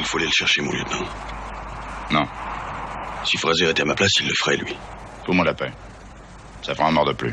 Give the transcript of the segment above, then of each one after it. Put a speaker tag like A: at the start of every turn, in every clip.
A: Il faut aller le chercher, mon lieutenant.
B: Non.
A: Si Fraser était à ma place, il le ferait, lui.
B: Tout le monde la paie. Ça fera un mort de plus.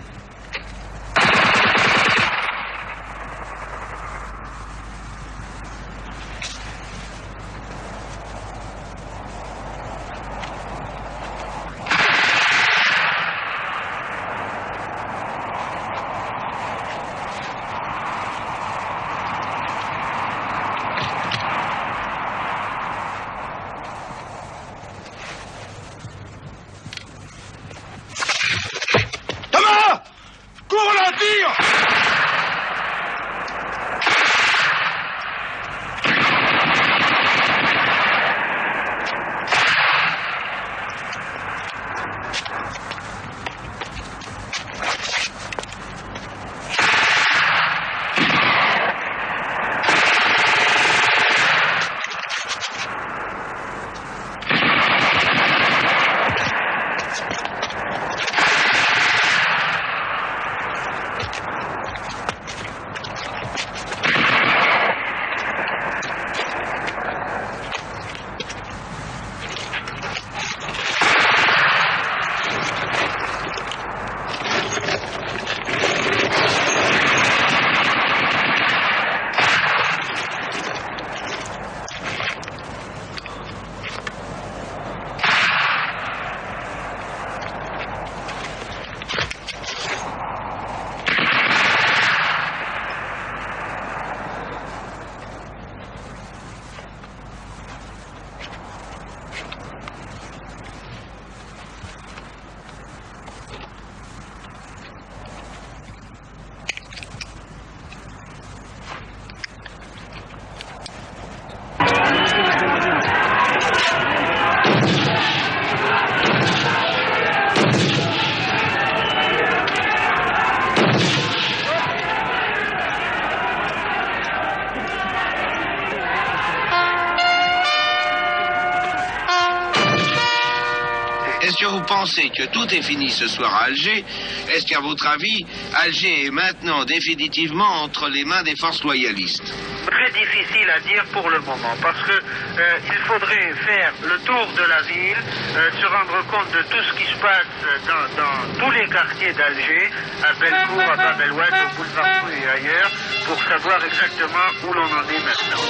C: Est-ce que vous pensez que tout est fini ce soir à Alger? Est-ce qu'à votre avis, Alger est maintenant définitivement entre les mains des forces loyalistes?
D: Très difficile à dire pour le moment, parce que il faudrait faire le tour de la ville, se rendre compte de tout ce qui se passe dans tous les quartiers d'Alger, à Bellecour, à Bab el Oued, au boulevard Pouy et ailleurs, pour savoir exactement où l'on en est maintenant.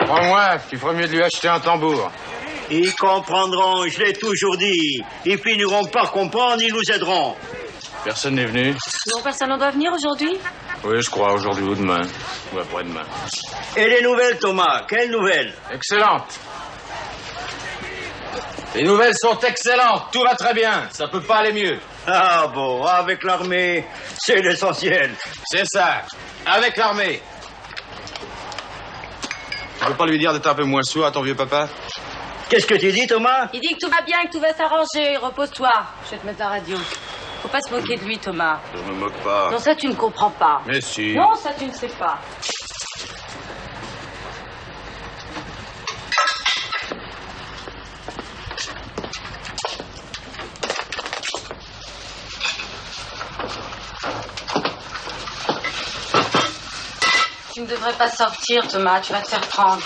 E: Crois-moi, il ferait mieux de lui acheter un tambour.
F: Ils comprendront, je l'ai toujours dit. Ils finiront par comprendre, ils nous aideront.
E: Personne n'est venu?
G: Non, personne ne doit venir aujourd'hui?
E: Oui, je crois, aujourd'hui ou demain. Ou après-demain.
F: Et les nouvelles, Thomas? Quelles nouvelles?
E: Excellentes. Les nouvelles sont excellentes, tout va très bien, ça peut pas aller mieux.
F: Ah bon, avec l'armée, c'est l'essentiel.
E: C'est ça, avec l'armée. Tu veux pas lui dire d'être un peu moins sourd à ton vieux papa?
F: Qu'est-ce que tu dis, Thomas?
G: Il dit que tout va bien, que tout va s'arranger. Repose-toi. Je vais te mettre la radio. Faut pas se moquer de lui, Thomas.
E: Je me moque pas.
G: Non, ça, tu ne comprends pas.
E: Mais si.
G: Non, ça, tu ne sais pas. Tu ne devrais pas sortir, Thomas. Tu vas te faire prendre.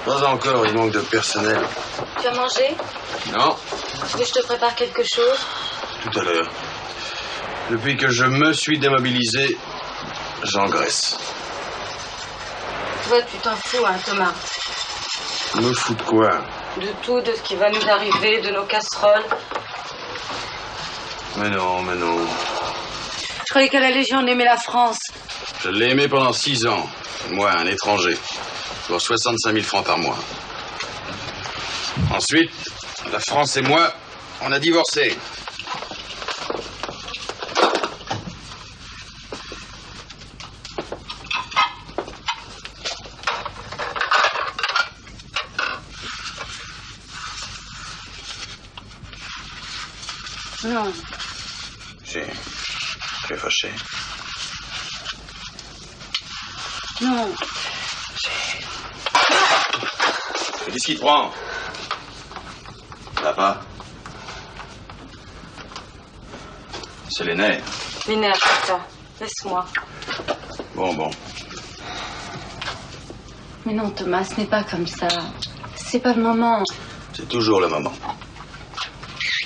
A: Pas encore, il manque de personnel.
G: Tu as mangé?
A: Non,
G: Tu veux que je te prépare quelque chose?
A: tout à l'heure. Depuis que je me suis démobilisé, j'engraisse.
G: Toi, tu t'en fous, hein, Thomas.
A: Me fous de quoi?
G: De tout, de ce qui va nous arriver, de nos casseroles.
A: Mais non, mais non.
G: Je croyais qu'à la Légion, on aimait la France.
A: Je l'ai aimé pendant 6 ans. Moi, un étranger. Pour 65 000 francs par mois. Ensuite, la France et moi, on a divorcé.
G: Non.
A: Si. Tu es fâché.
G: Non.
A: Qu'est-ce qu'il te prend? Ça va pas? C'est les nerfs.
G: Les nerfs, c'est ça. Laisse-moi.
A: Bon.
G: Mais non, Thomas, ce n'est pas comme ça. C'est pas le moment.
A: C'est toujours le moment.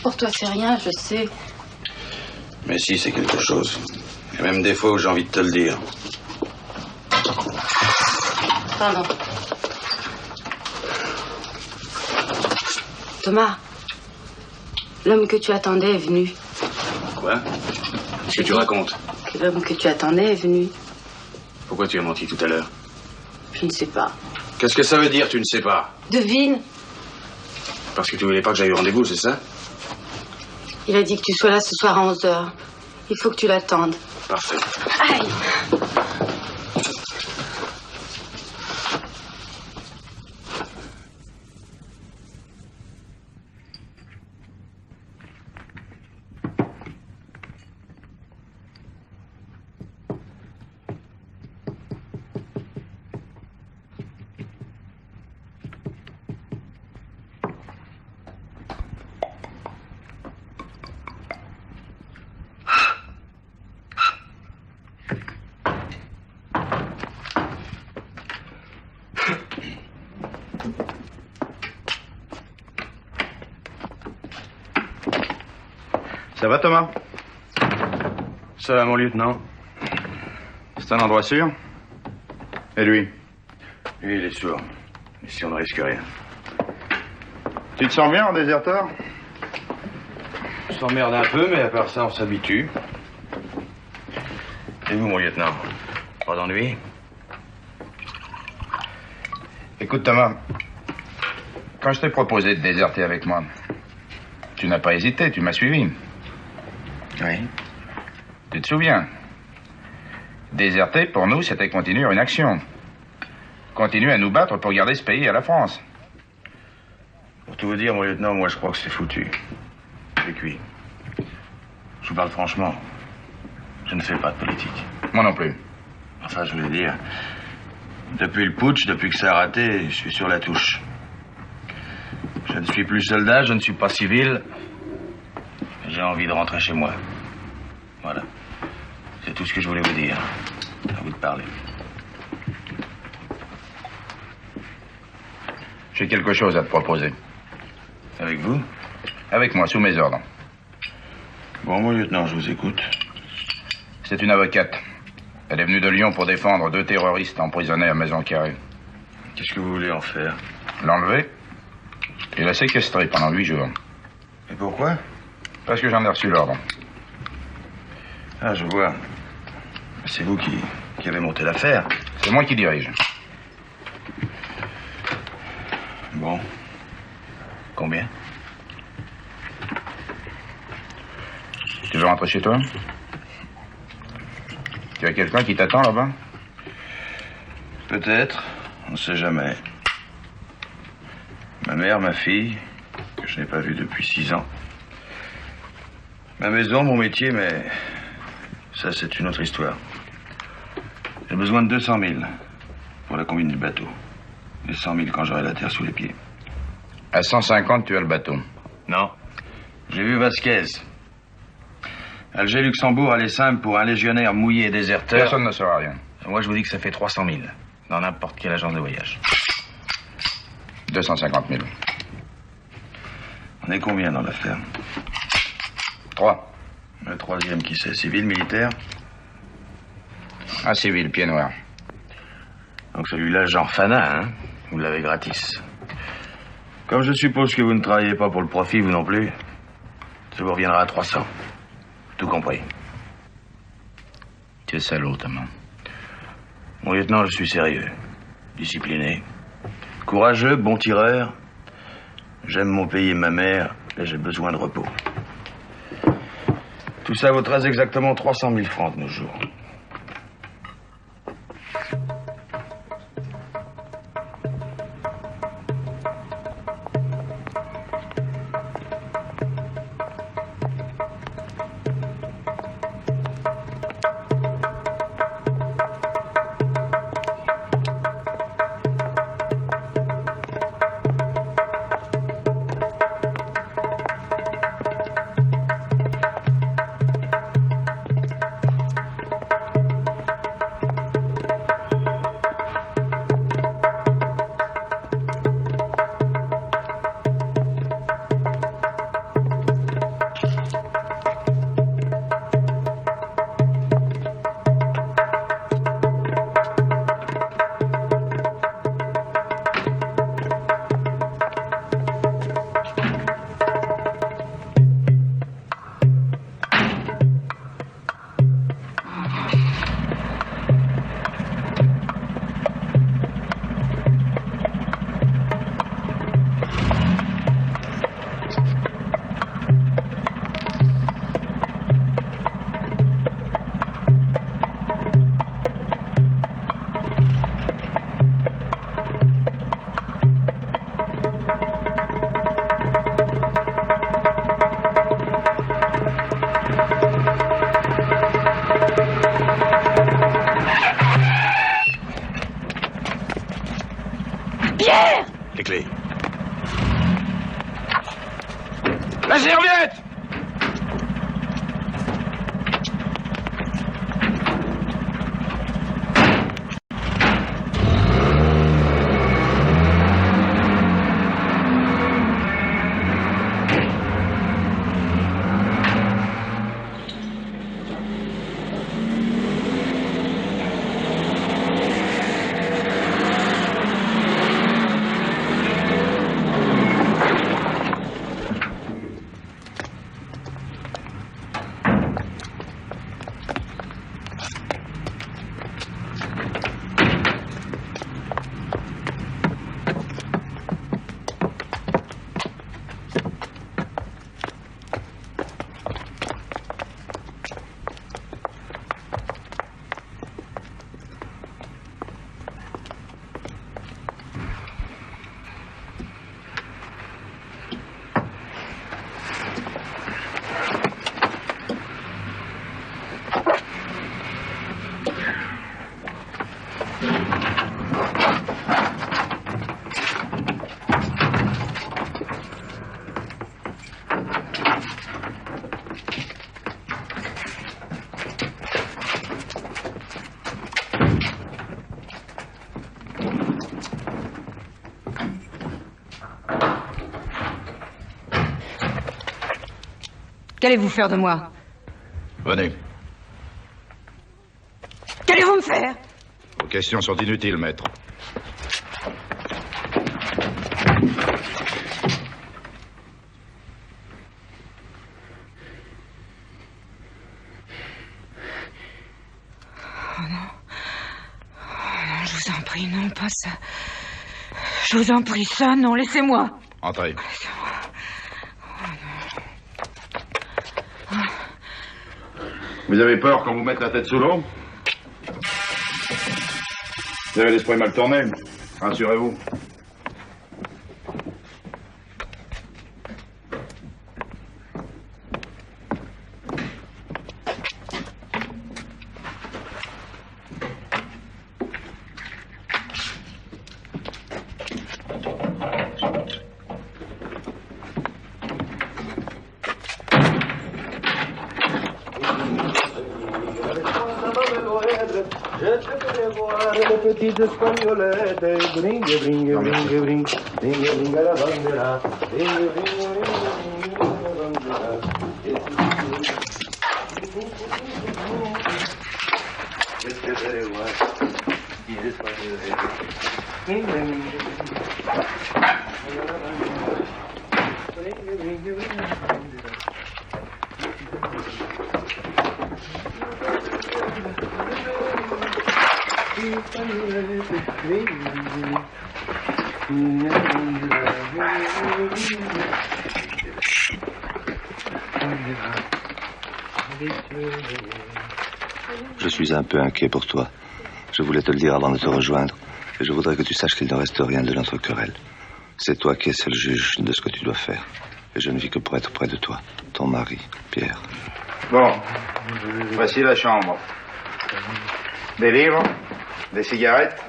G: Pour toi, c'est rien, je sais.
A: Mais si, c'est quelque chose. Il y a même des fois où j'ai envie de te le dire.
G: Pardon. Thomas, l'homme que tu attendais est venu.
A: Quoi? Qu'est-ce que tu racontes?
G: Que l'homme que tu attendais est venu.
A: Pourquoi tu as menti tout à l'heure?
G: Je ne sais pas.
A: Qu'est-ce que ça veut dire, tu ne sais pas?
G: Devine.
A: Parce que tu voulais pas que j'aille au rendez-vous, c'est ça?
G: Il a dit que tu sois là ce soir à 11h. Il faut que tu l'attendes.
A: Parfait.
G: Aïe!
B: Ça va, Thomas?
A: Ça va, mon lieutenant?
B: C'est un endroit sûr? Et lui?
A: Lui, il est sourd. Ici, on ne risque rien.
B: Tu te sens bien en déserteur?
A: On s'emmerde un peu, mais à part ça, on s'habitue. Et vous, mon lieutenant? Pas d'ennui?
B: Écoute, Thomas, quand je t'ai proposé de déserter avec moi, tu n'as pas hésité, tu m'as suivi.
A: Oui.
B: Tu te souviens? Déserter, pour nous, c'était continuer une action. Continuer à nous battre pour garder ce pays à la France.
A: Pour tout vous dire, mon lieutenant, moi, je crois que c'est foutu. C'est cuit. Je vous parle franchement. Je ne fais pas de politique.
B: Moi non plus.
A: Enfin, je voulais dire, depuis le putsch, depuis que ça a raté, je suis sur la touche. Je ne suis plus soldat, je ne suis pas civil. J'ai envie de rentrer chez moi. Voilà. C'est tout ce que je voulais vous dire. À vous de parler.
B: J'ai quelque chose à te proposer.
A: Avec vous?
B: Avec moi, sous mes ordres.
A: Bon, mon lieutenant, je vous écoute.
B: C'est une avocate. Elle est venue de Lyon pour défendre 2 terroristes emprisonnés à Maison-Carrée.
A: Qu'est-ce que vous voulez en faire?
B: L'enlever et la séquestrer pendant 8 jours.
A: Et pourquoi?
B: Parce que j'en ai reçu l'ordre.
A: Ah, je vois. C'est vous qui avez monté l'affaire.
B: C'est moi qui dirige.
A: Bon. Combien?
B: Tu veux rentrer chez toi? Tu as quelqu'un qui t'attend là-bas?
A: Peut-être. On ne sait jamais. Ma mère, ma fille, que je n'ai pas vue depuis 6 ans. Ma maison, mon métier, mais ça, c'est une autre histoire. J'ai besoin de 200 000 pour la combine du bateau. Et 100 000 quand j'aurai la terre sous les pieds.
B: À 150, tu as le bateau.
A: Non. J'ai vu Vasquez. Alger-Luxembourg, aller simple pour un légionnaire mouillé et déserteur.
B: Personne ne saura rien.
A: Moi, je vous dis que ça fait 300 000 dans n'importe quelle agence de voyage.
B: 250 000.
A: On est combien dans l'affaire?
B: 3.
A: Le troisième, qui c'est? Civil, militaire?
B: Un civil, pied noir.
A: Donc celui-là, Jean Fanin, hein? Vous l'avez gratis. Comme je suppose que vous ne travaillez pas pour le profit, vous non plus, ça vous reviendra à 300. Tout compris.
B: Tu es salaud, Thomas.
A: Mon lieutenant, je suis sérieux, discipliné, courageux, bon tireur. J'aime mon pays et ma mère, et j'ai besoin de repos. Tout ça vaut très exactement 300 000 francs de nos jours.
H: Les clés.
B: La serviette!
I: Qu'allez-vous faire de moi?
H: Venez.
I: Qu'allez-vous me faire?
H: Vos questions sont inutiles, maître.
I: Oh non. Oh non, je vous en prie, non, pas ça. Je vous en prie, ça, non, laissez-moi.
H: Entrez.
I: Laissez-moi.
H: Vous avez peur qu'on vous mette la tête sous l'eau? Vous avez l'esprit mal tourné. Rassurez-vous.
J: Je te ferai voir les petites espagnolettes. Bringue, bringue, bringue, bringue. Bringue, bringue la bandera. Bringue, bringue, bringue, bringue la bandera. Je te ferai voir les petites espagnolettes. Bringue, bringue, bringue.
K: Je suis un peu inquiet pour toi. Je voulais te le dire avant de te rejoindre. Et je voudrais que tu saches qu'il ne reste rien de notre querelle. C'est toi qui es seul juge de ce que tu dois faire. Et je ne vis que pour être près de toi. Ton mari, Pierre.
B: Bon, voici la chambre. Des livres, des cigarettes.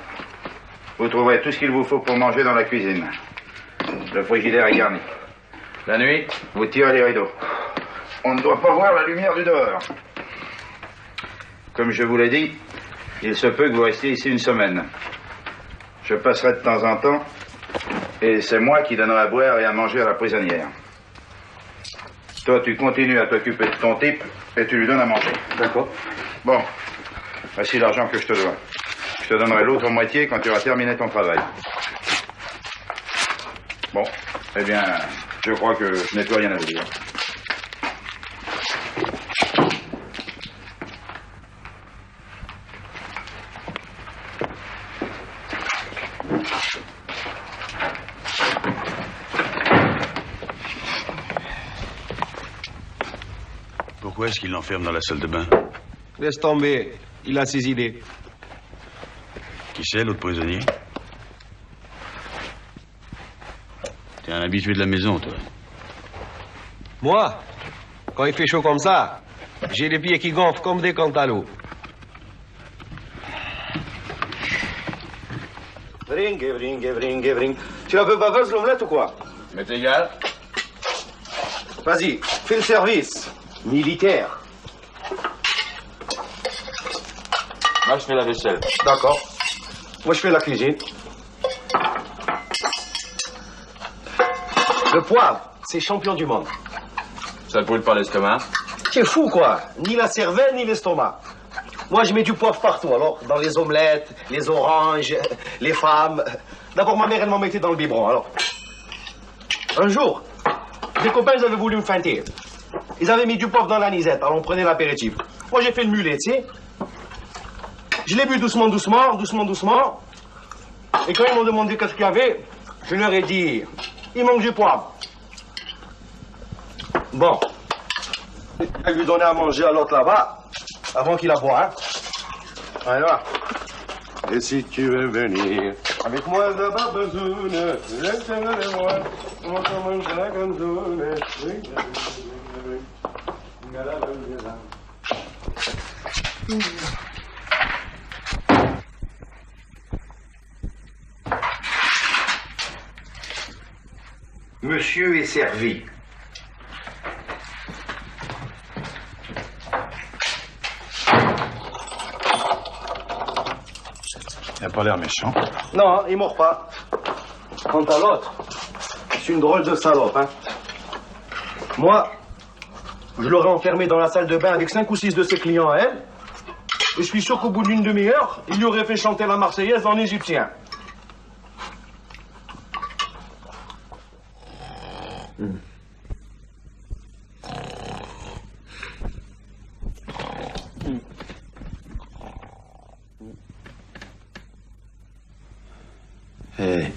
B: Vous trouverez tout ce qu'il vous faut pour manger dans la cuisine. Le frigidaire est garni. La nuit, vous tirez les rideaux. On ne doit pas voir la lumière du dehors. Comme je vous l'ai dit, il se peut que vous restiez ici une semaine. Je passerai de temps en temps, et c'est moi qui donnerai à boire et à manger à la prisonnière. Toi, tu continues à t'occuper de ton type, et tu lui donnes à manger.
J: D'accord.
B: Bon, voici l'argent que je te dois. Je te donnerai l'autre moitié quand tu auras terminé ton travail. Bon, eh bien, je crois que je n'ai plus rien à vous dire.
L: Pourquoi est-ce qu'il l'enferme dans la salle de bain?
J: Laisse tomber. Il a ses idées.
L: Qui c'est, l'autre prisonnier? T'es un habitué de la maison, toi.
J: Moi, quand il fait chaud comme ça, j'ai les pieds qui gonflent comme des cantaloupes. Vring. Tu la veux baveuse, l'omelette, ou quoi?
B: Mais t'es égal.
J: Vas-y, fais le service. Militaire.
E: Moi, je fais la vaisselle.
J: D'accord. Moi, je fais la cuisine. Le poivre, c'est champion du monde.
E: Ça ne brûle pas l'estomac?
J: Tu es fou, quoi. Ni la cervelle, ni l'estomac. Moi, je mets du poivre partout, alors. Dans les omelettes, les oranges, les femmes. D'abord, ma mère, elle m'en mettait dans le biberon, alors. Un jour, des copains, ils avaient voulu me feinter. Ils avaient mis du poivre dans l'anisette, alors on prenait l'apéritif. Moi, j'ai fait le mulet, tu sais. Je l'ai bu doucement. Et quand ils m'ont demandé qu'est-ce qu'il y avait, je leur ai dit, il manque du poivre. Bon. Je vais lui donner à manger à l'autre là-bas, avant qu'il la boive, hein. Allez, va. Et si tu veux venir avec moi là-bas, besoune, laisse-moi, on commence la ganzoune.
F: Monsieur est servi.
H: Il n'a pas l'air méchant.
J: Non, il mord pas. Quant à l'autre, c'est une drôle de salope, hein. Moi, je l'aurais enfermé dans la salle de bain avec 5 ou 6 de ses clients à elle. Et je suis sûr qu'au bout d'une demi-heure, il lui aurait fait chanter la Marseillaise en égyptien.
F: Hey.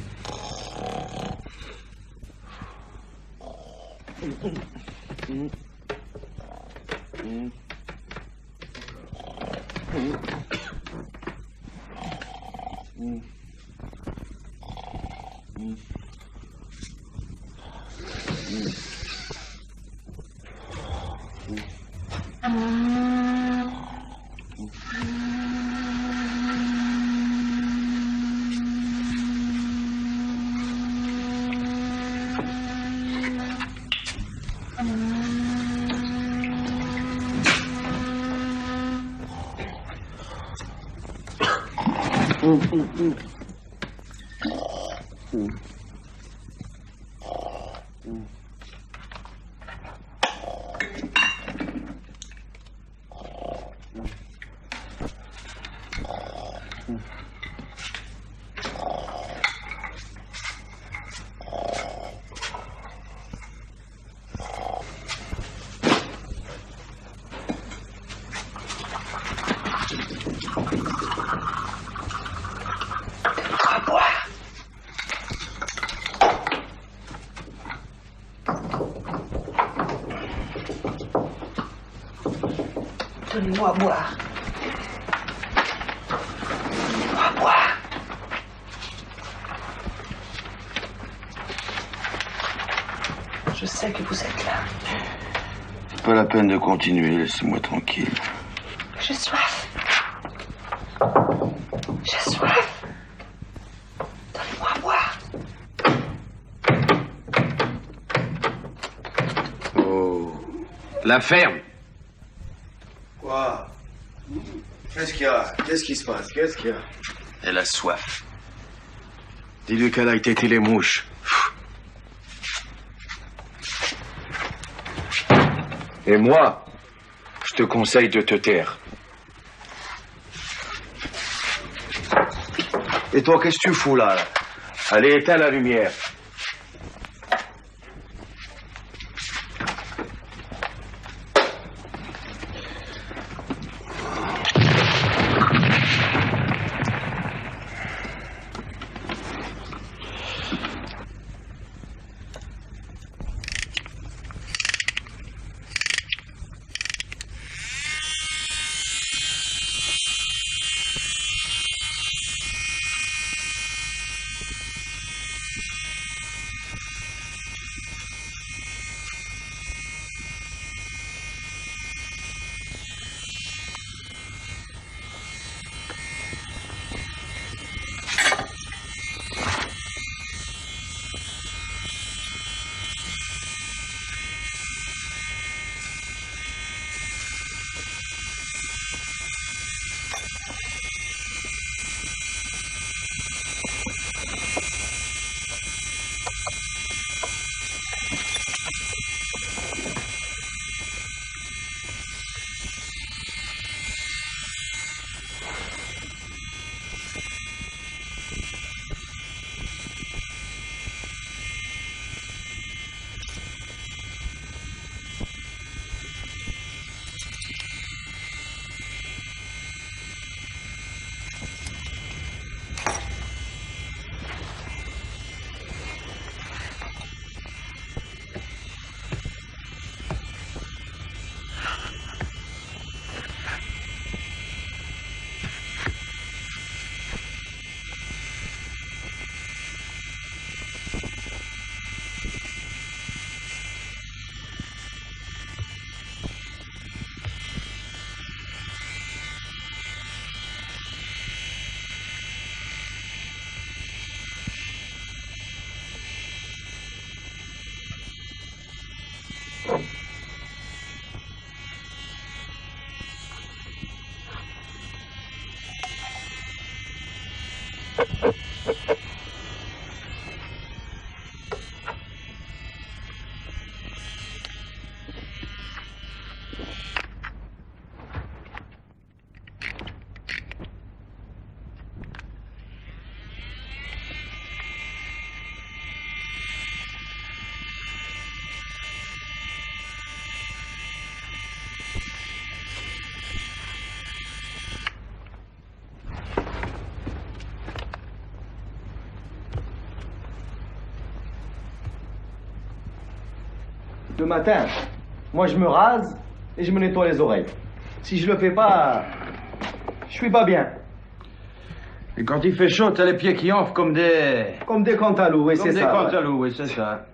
I: Donnez-moi à boire. Donnez-moi à boire. Je sais que vous êtes là.
A: C'est pas la peine de continuer, laissez-moi tranquille.
I: J'ai soif. J'ai soif. Donnez-moi à boire.
J: Oh. La ferme.
M: Quoi? Qu'est-ce qu'il y a? Qu'est-ce qui se passe? Qu'est-ce qu'il y a?
J: Elle a soif. Dis-lui qu'elle a été les mouches. Et moi, je te conseille de te taire. Et toi, qu'est-ce que tu fous là? Allez, éteins la lumière. Le matin, moi je me rase et je me nettoie les oreilles. Si je le fais pas, je suis pas bien.
A: Et quand il fait chaud, t'as les pieds qui enflent comme des...
J: Comme des cantalous, oui, c'est ça.
A: Comme des cantalous, oui, c'est ça.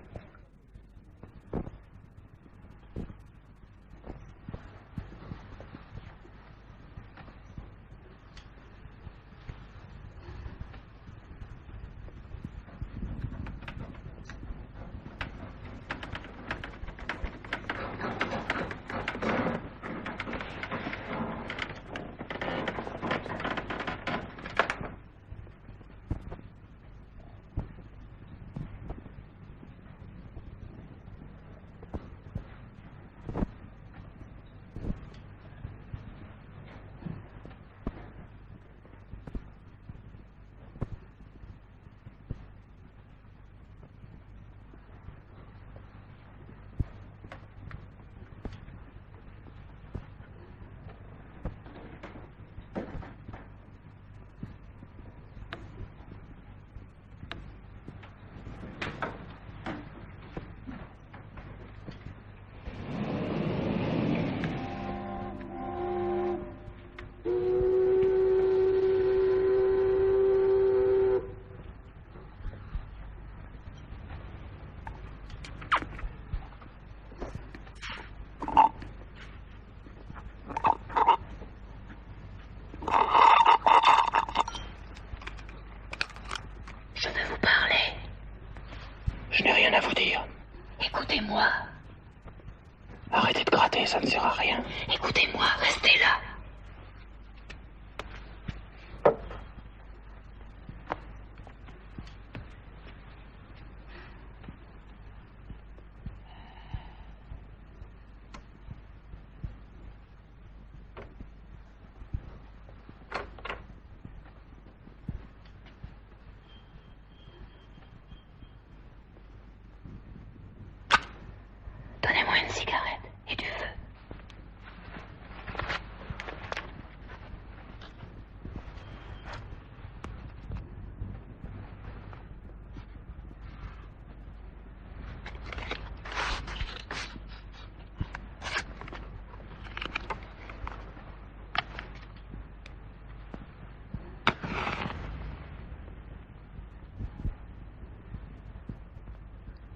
N: rien à vous dire.
I: Écoutez-moi.
N: Arrêtez de gratter, ça ne sert à rien.
I: Écoutez-moi, restez là. Donnez-moi une cigarette et du feu.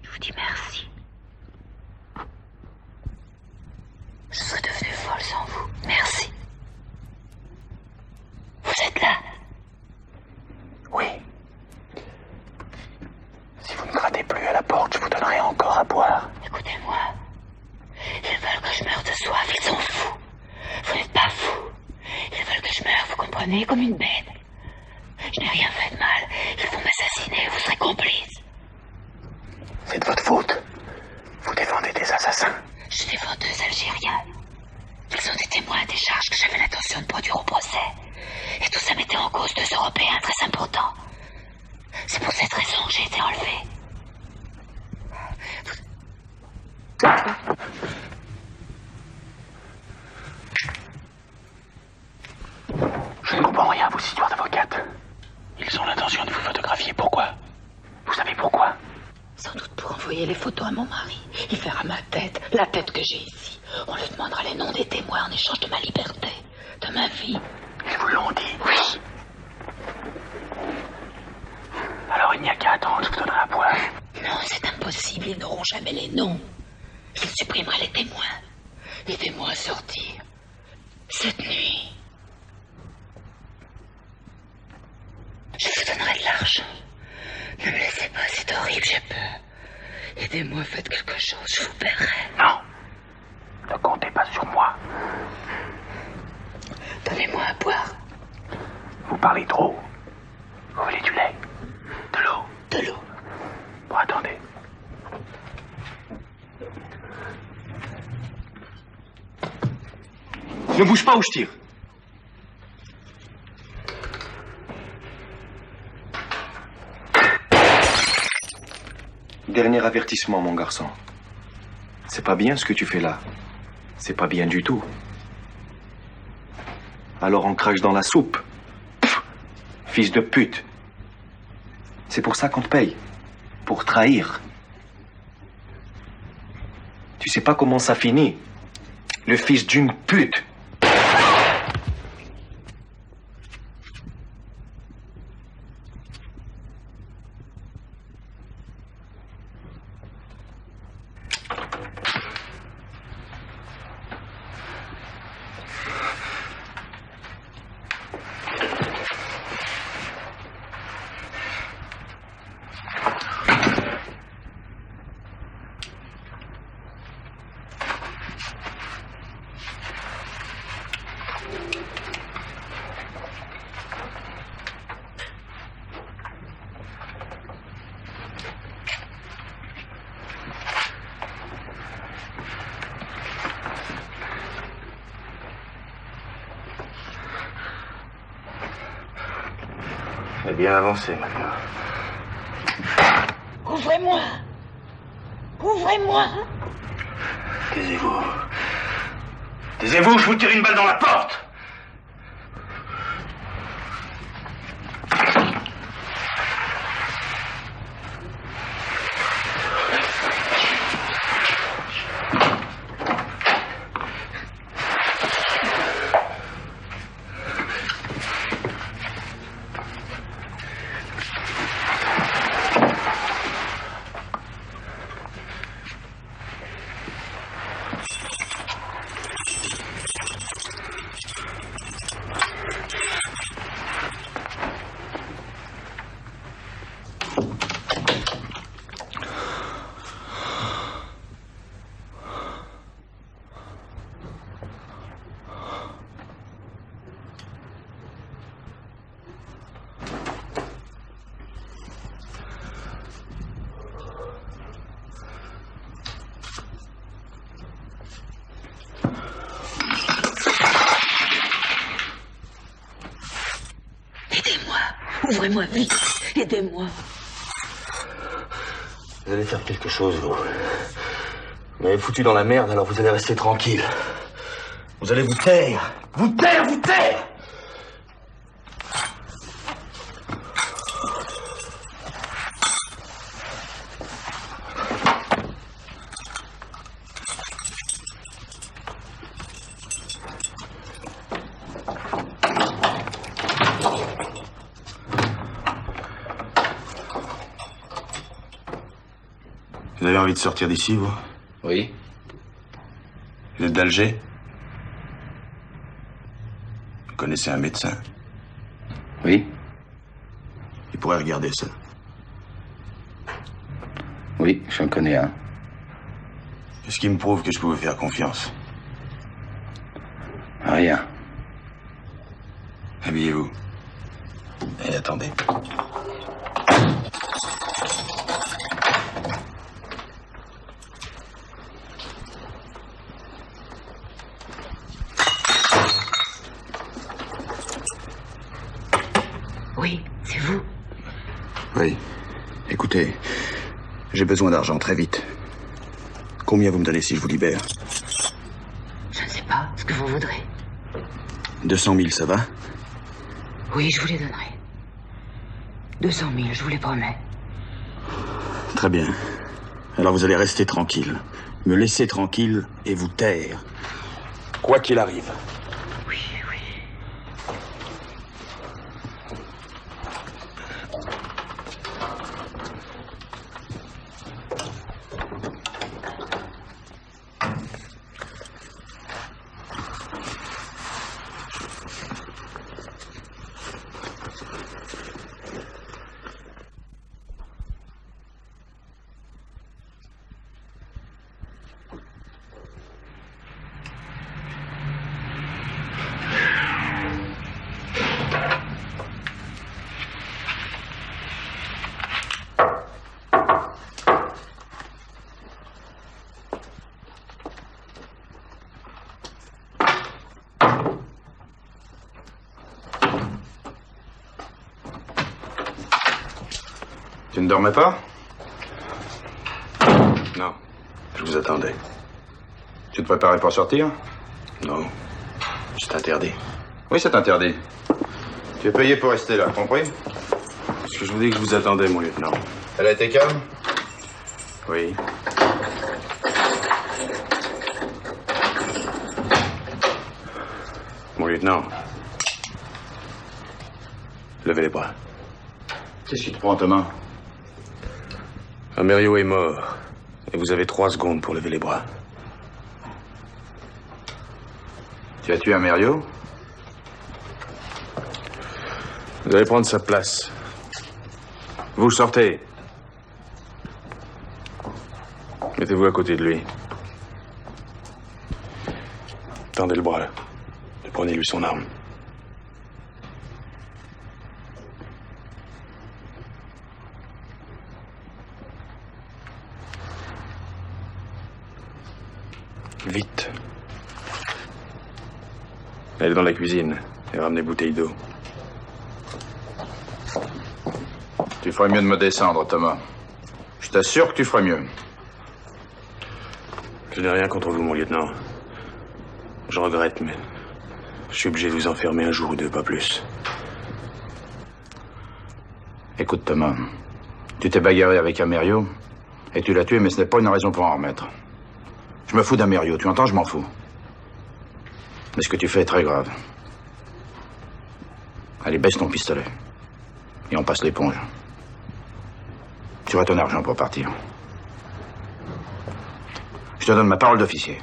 I: Je vous dis merci. Je serais devenue folle sans vous. Merci. Vous êtes là?
N: Oui. Si vous ne grattez plus à la porte, je vous donnerai encore à boire.
I: Écoutez-moi. Ils veulent que je meure de soif, ils sont fous. Vous n'êtes pas fous. Ils veulent que je meure, vous comprenez, comme une bête. Je n'ai rien fait de mal. Ils vont m'assassiner, vous serez complices.
N: C'est de votre faute. Vous défendez des assassins.
I: Je défends 2 Algériens. Ils ont été témoins des charges que j'avais l'intention de produire au procès. Et tout ça mettait en cause 2 Européens très importants. C'est pour cette raison que j'ai été enlevé.
N: Je ne comprends rien à vos histoires d'avocate. Ils ont l'intention de vous photographier. Pourquoi? Vous savez pourquoi?
I: Sans doute pour envoyer les photos à mon mari. Il verra ma tête, la tête que j'ai ici. On lui demandera les noms des témoins en échange de ma liberté, de ma vie.
N: Ils vous l'ont dit?
I: Oui.
N: Alors il n'y a qu'à attendre, je vous donnerai à boire.
I: Non, c'est impossible, ils n'auront jamais les noms. Il supprimera les témoins. Aidez-moi à sortir. Cette nuit. Je vous donnerai de l'argent. Ne me laissez pas, c'est horrible, j'ai peur. Aidez-moi, faites quelque chose, je vous paierai.
N: Non. Ne comptez pas sur moi.
I: Donnez-moi à boire.
N: Vous parlez trop. Vous voulez du lait? De l'eau?
I: De l'eau.
N: Bon, attendez.
J: Ne bouge pas ou je tire. Dernier avertissement, mon garçon. C'est pas bien ce que tu fais là. C'est pas bien du tout. Alors on crache dans la soupe. Pff, fils de pute. C'est pour ça qu'on te paye. Pour trahir. Tu sais pas comment ça finit. Le fils d'une pute.
B: C'est bien avancé maintenant.
I: Ouvrez-moi. Ouvrez-moi.
B: Taisez-vous. Taisez-vous, je vous tire une balle dans la porte.
I: Ouvrez-moi vite. Aidez-moi.
J: Vous allez faire quelque chose, vous. Vous m'avez foutu dans la merde, alors vous allez rester tranquille. Vous allez vous taire. Vous taire, vous taire!
A: Vous avez envie de sortir d'ici, vous?
B: Oui.
A: Vous êtes d'Alger? Vous connaissez un médecin?
B: Oui.
A: Il pourrait regarder ça.
B: Oui, j'en connais un.
A: Qu'est-ce qui me prouve que je peux vous faire confiance?
B: Rien.
A: Habillez-vous. Et attendez.
I: Oui, c'est vous.
A: Oui. Écoutez, j'ai besoin d'argent très vite. Combien vous me donnez si je vous libère?
I: Je ne sais pas ce que vous voudrez.
A: 200 000, ça va?
I: Oui, je vous les donnerai. 200 000, je vous les promets.
A: Très bien. Alors vous allez rester tranquille. Me laisser tranquille et vous taire. Quoi qu'il arrive.
I: Oui, oui.
A: Tu ne dormais pas? Non. Je vous attendais. Tu te préparais pour sortir? Non. C'est interdit. Oui, c'est interdit. Tu es payé pour rester là, compris? Parce que je vous dis que je vous attendais, mon lieutenant. Elle a été calme? Oui. Mon lieutenant. Levez les bras. Qu'est-ce qui te prend, Thomas? Amerio est mort. Et vous avez 3 secondes pour lever les bras. Tu as tué Amerio? Vous allez prendre sa place. Vous sortez. Mettez-vous à côté de lui. Tendez le bras. Et prenez-lui son arme. Vite. Allez dans la cuisine et ramenez bouteille d'eau. Tu ferais mieux de me descendre, Thomas. Je t'assure que tu ferais mieux. Je n'ai rien contre vous, mon lieutenant. Je regrette, mais je suis obligé de vous enfermer un jour ou deux, pas plus. Écoute, Thomas, tu t'es bagarré avec Amerio et tu l'as tué, mais ce n'est pas une raison pour en remettre. Je me fous d'Amerio, tu entends, je m'en fous. Mais ce que tu fais est très grave. Allez, baisse ton pistolet. Et on passe l'éponge. Tu auras ton argent pour partir. Je te donne ma parole d'officier.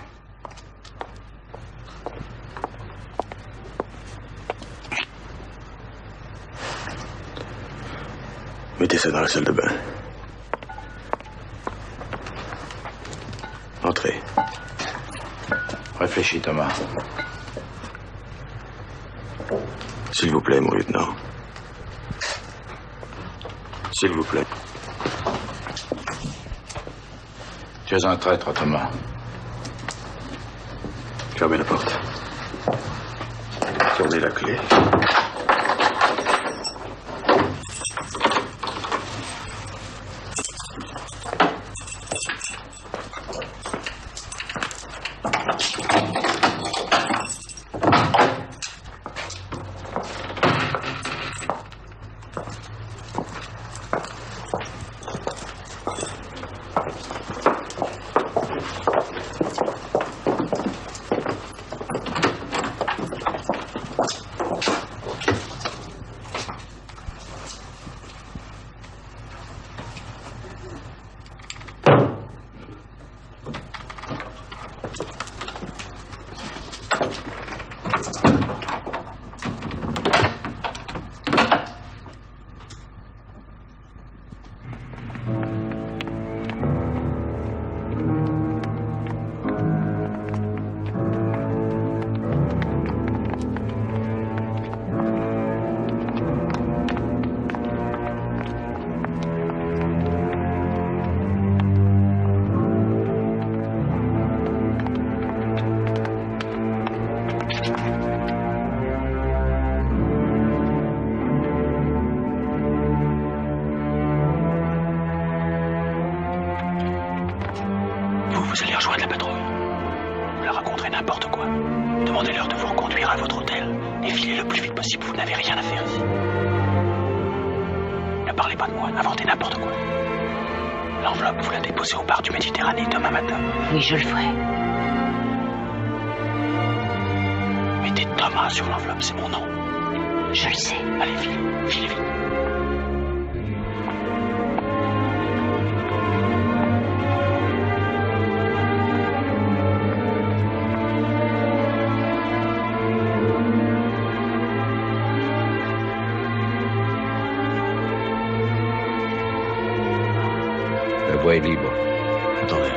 A: Mettez ça dans la salle de bain. Entrez. Réfléchis, Thomas. S'il vous plaît, mon lieutenant. S'il vous plaît. Tu es un traître, Thomas. Fermez la porte. Tournez la clé.
N: Vous allez rejoindre la patrouille. Vous leur raconterez n'importe quoi. Demandez-leur de vous reconduire à votre hôtel et filez le plus vite possible. Vous n'avez rien à faire ici. Ne parlez pas de moi, inventez n'importe quoi. L'enveloppe, vous la déposez au bar du Méditerranée demain matin.
I: Oui, je le ferai.
N: Mettez Thomas sur l'enveloppe, c'est mon nom.
I: Je le sais.
N: Allez, filez vite.
O: La voie est libre.
L: Attendez.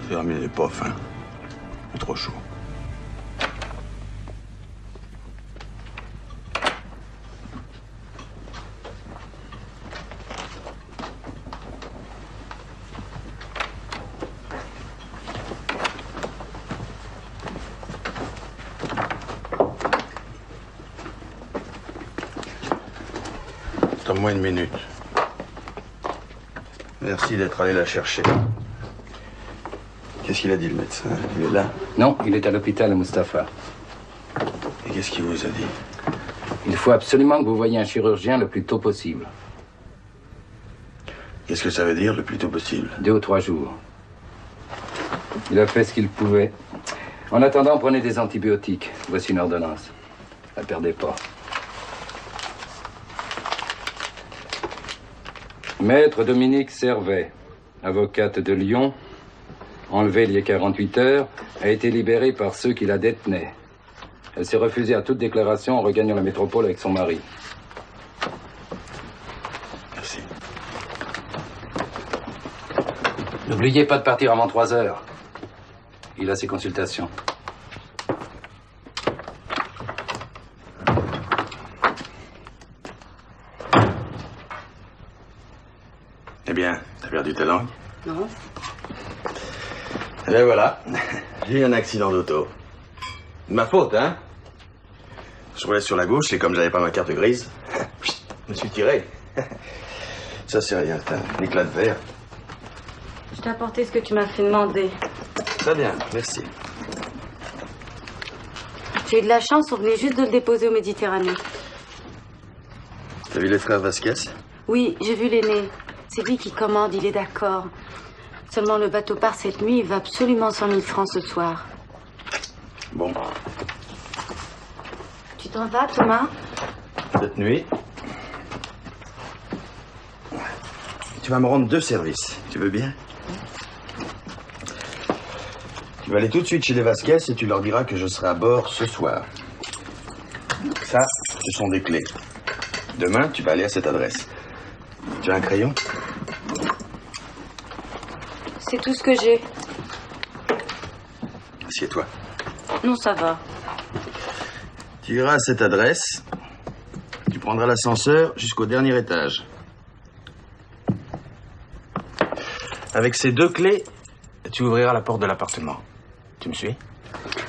L: Terminé, pas faim. C'est trop chaud. Donne-moi une minute. Merci d'être allé la chercher. Qu'est-ce qu'il a dit, le médecin? Il est là?
O: Non, il est à l'hôpital, Mustapha.
L: Et qu'est-ce qu'il vous a dit?
O: Il faut absolument que vous voyiez un chirurgien le plus tôt possible.
L: Qu'est-ce que ça veut dire, le plus tôt possible?
O: 2 ou 3 jours. Il a fait ce qu'il pouvait. En attendant, prenez des antibiotiques. Voici une ordonnance. Ne la perdez pas. Maître Dominique Servet, avocate de Lyon, enlevée il y a 48 heures, a été libérée par ceux qui la détenaient. Elle s'est refusée à toute déclaration en regagnant la métropole avec son mari.
L: Merci.
O: N'oubliez pas de partir avant 3 heures. Il a ses consultations.
L: Eh bien, t'as perdu ta langue?
G: Non.
L: Eh bien voilà, j'ai eu un accident d'auto. De ma faute, hein? Je roulais sur la gauche et comme j'avais pas ma carte grise, je me suis tiré. Ça c'est rien, c'est un éclat de verre.
G: Je t'ai apporté ce que tu m'as fait demander.
L: Très bien, merci.
G: J'ai eu de la chance, on venait juste de le déposer au Méditerranée.
L: T'as vu les frères Vasquez?
G: Oui, j'ai vu l'aîné. C'est lui qui commande, il est d'accord. Seulement le bateau part cette nuit, il va absolument 100 000 francs ce soir.
L: Bon.
G: Tu t'en vas, Thomas?
L: Cette nuit, tu vas me rendre 2 services. Tu veux bien? Tu vas aller tout de suite chez les Vasquez et tu leur diras que je serai à bord ce soir. Ça, ce sont des clés. Demain, tu vas aller à cette adresse. Tu as un crayon?
G: C'est tout ce que j'ai.
L: Assieds-toi.
G: Non, ça va.
L: Tu iras à cette adresse. Tu prendras l'ascenseur jusqu'au dernier étage. Avec ces 2 clés, tu ouvriras la porte de l'appartement. Tu me suis?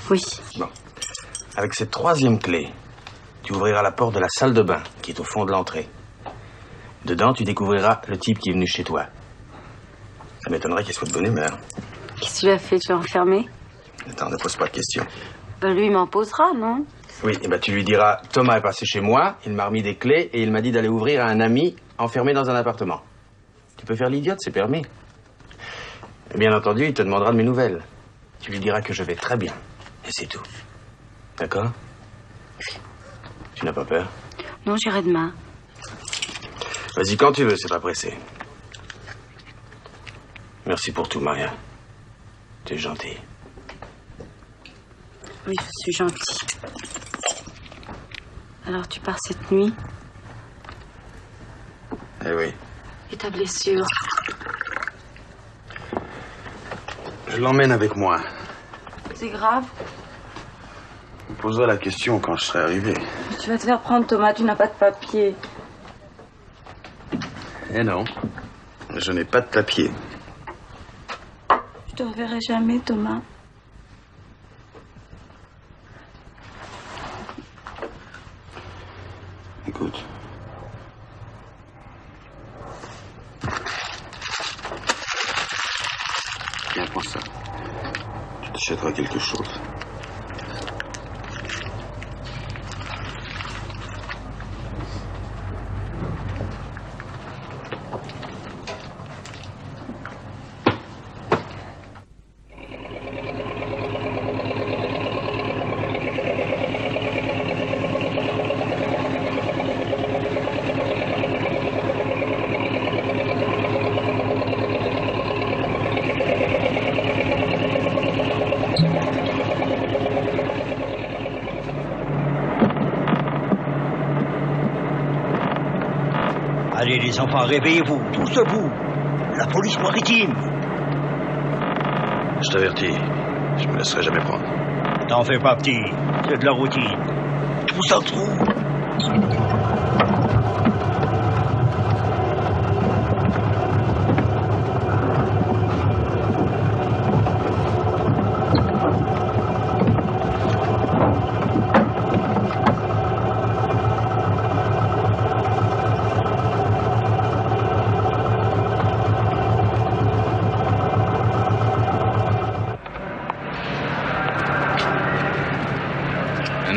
G: Oui.
L: Bon. Avec cette 3e clé, tu ouvriras la porte de la salle de bain qui est au fond de l'entrée. Dedans, tu découvriras le type qui est venu chez toi. Ça m'étonnerait qu'il soit de bonne humeur.
G: Qu'est-ce que tu as fait? Tu l'as enfermé?
L: Attends, ne pose pas de questions.
G: Lui, il m'en posera, non?
L: Oui, et tu lui diras, Thomas est passé chez moi, il m'a remis des clés et il m'a dit d'aller ouvrir à un ami enfermé dans un appartement. Tu peux faire l'idiote, c'est permis. Et bien entendu, il te demandera de mes nouvelles. Tu lui diras que je vais très bien. Et c'est tout. D'accord? Tu n'as pas peur?
G: Non, j'irai demain.
L: Vas-y quand tu veux, c'est pas pressé. Merci pour tout, Maria. Tu es gentille.
G: Oui, je suis gentille. Alors, tu pars cette nuit?
L: Eh oui.
G: Et ta blessure?
L: Je l'emmène avec moi.
G: C'est grave?
L: Je me poserai la question quand je serai arrivé.
G: Tu vas te faire prendre, Thomas, tu n'as pas de papier.
L: Eh non, je n'ai pas de papier.
G: Je te reverrai jamais, Thomas.
L: Écoute. Tiens, prends ça. Tu t'achèteras quelque chose.
F: Allez les enfants, réveillez-vous, tous debout. La police maritime.
L: Je t'avertis, je me laisserai jamais prendre.
F: T'en fais pas, petit, c'est de la routine. Tous en trou.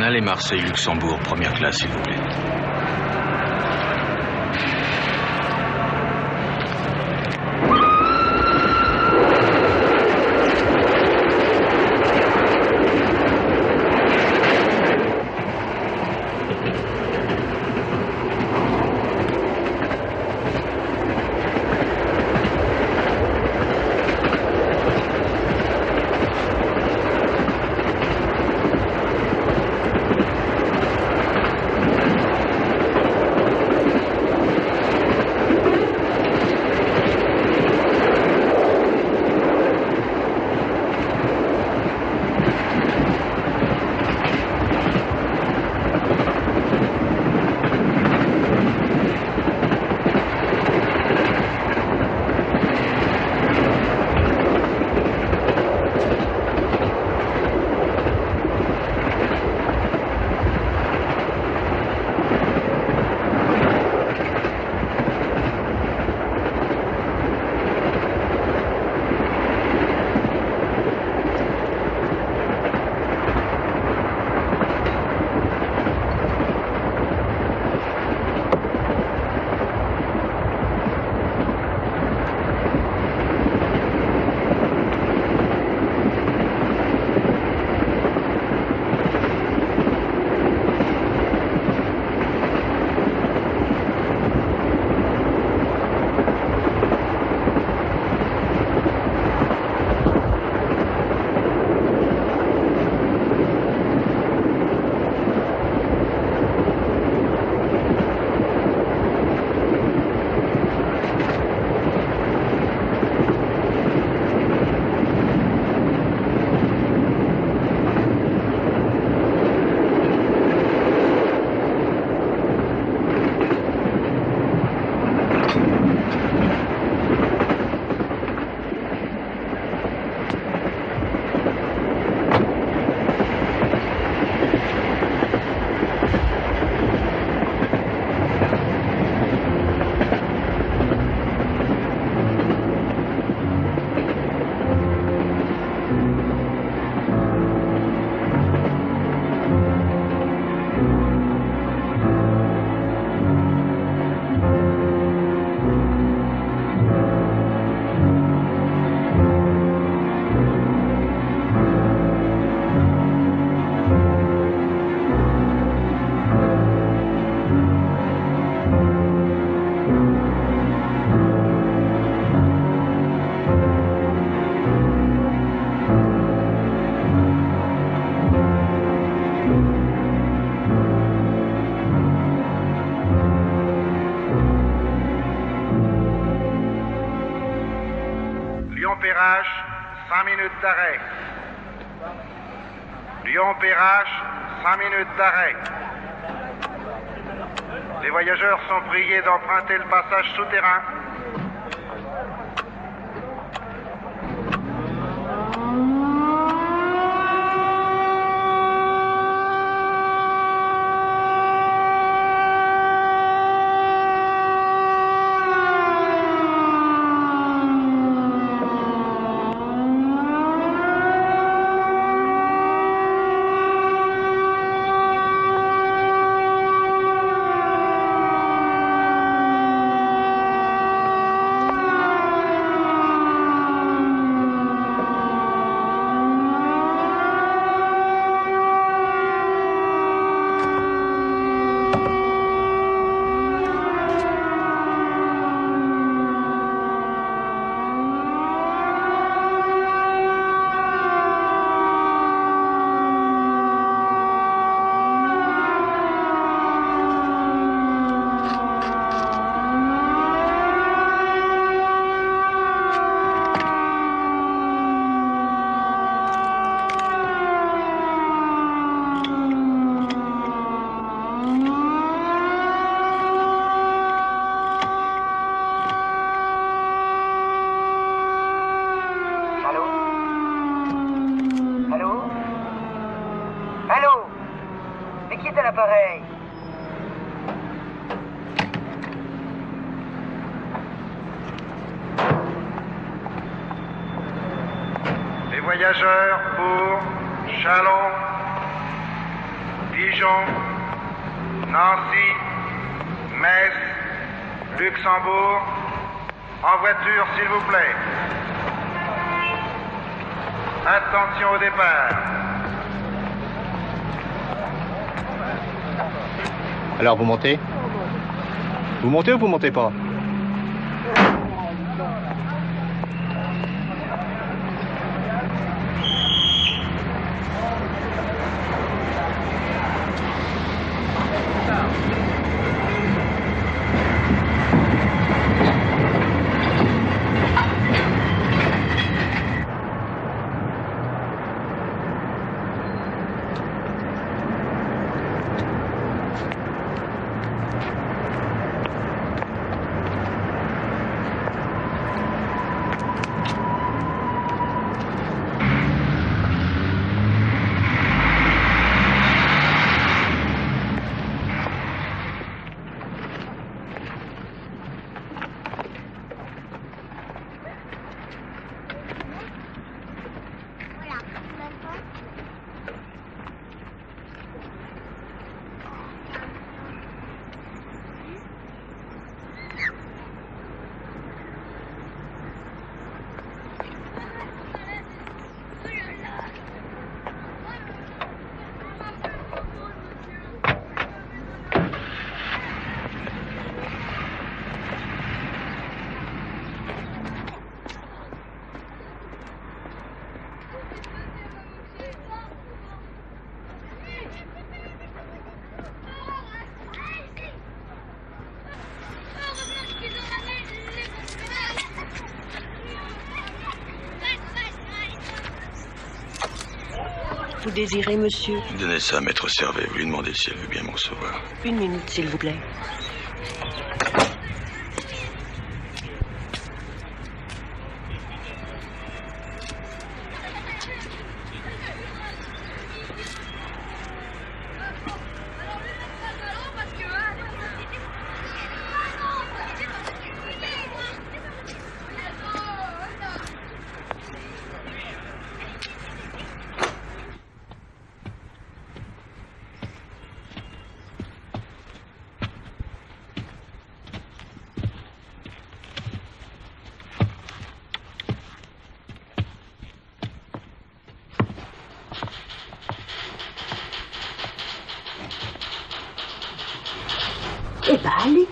N: Allez, Marseille-Luxembourg, première classe, s'il vous plaît.
D: Lyon-Perrache, 5 minutes d'arrêt. Lyon-Perrache, 5 minutes d'arrêt. Les voyageurs sont priés d'emprunter le passage souterrain. Voyageurs pour Châlons, Dijon, Nancy, Metz, Luxembourg. En voiture, s'il vous plaît. Attention au départ.
P: Alors, vous montez? Vous montez ou vous montez pas?
Q: Vous désirez, monsieur?
K: Donnez ça à Maître Servet. Vous lui demandez si elle veut bien me recevoir.
Q: Une minute, s'il vous plaît. Eh ben, allez.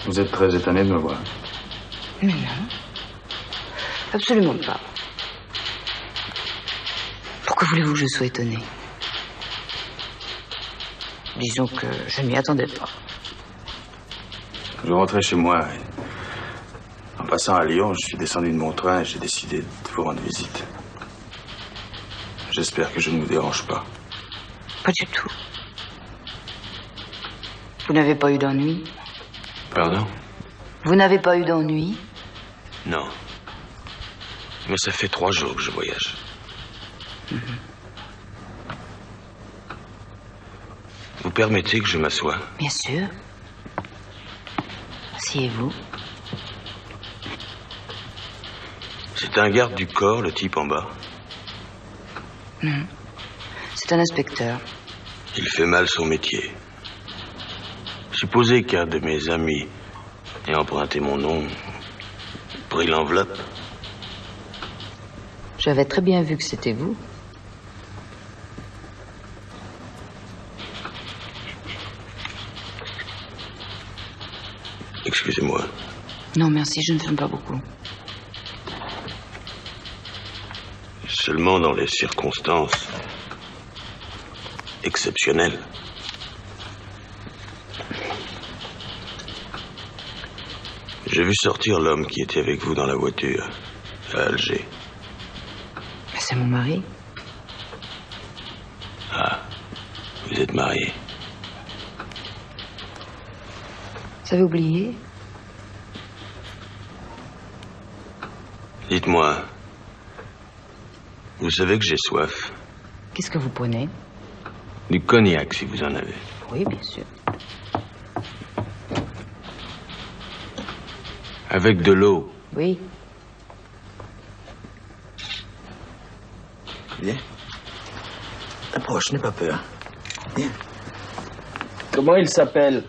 H: Vous êtes très étonné de me voir.
Q: Mais non. Absolument pas. Pourquoi voulez-vous que je sois étonnée? Disons que je ne m'y attendais pas.
L: Je rentrais chez moi et en passant à Lyon, je suis descendu de mon train et j'ai décidé de vous rendre visite. J'espère que je ne vous dérange pas.
Q: Pas du tout. Vous n'avez pas eu d'ennui?
L: Pardon?
Q: Vous n'avez pas eu d'ennui?
N: Non. Mais ça fait 3 jours que je voyage. Vous permettez que je m'assoie?
Q: Bien sûr. Asseyez-vous.
N: C'est un garde du corps, le type en bas.
Q: Non. C'est un inspecteur.
N: Il fait mal son métier. Supposez qu'un de mes amis ait emprunté mon nom, pris l'enveloppe.
Q: J'avais très bien vu que c'était vous.
N: Excusez-moi.
Q: Non, merci, je ne fume pas beaucoup.
N: Seulement dans les circonstances exceptionnelles. J'ai vu sortir l'homme qui était avec vous dans la voiture, à Alger.
Q: C'est mon mari.
N: Ah, vous êtes marié.
Q: Vous avez oublié?
N: Dites-moi, vous savez que j'ai soif?
Q: Qu'est-ce que vous prenez?
N: Du cognac, si vous en avez.
Q: Oui, bien sûr.
N: Avec de l'eau.
Q: Oui.
L: Viens. Approche, n'aie pas peur. Viens. Comment il s'appelle?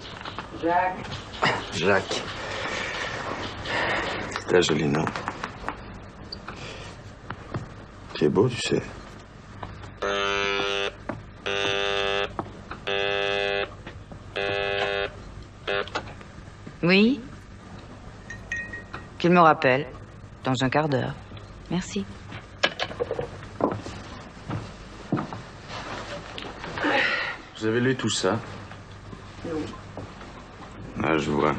Q: Jacques.
L: Jacques. C'est un joli nom. C'est beau, tu sais.
Q: Oui. Qu'il me rappelle. Dans un quart d'heure. Merci.
L: Vous avez lu tout ça?
Q: Non.
L: Ah, je vois.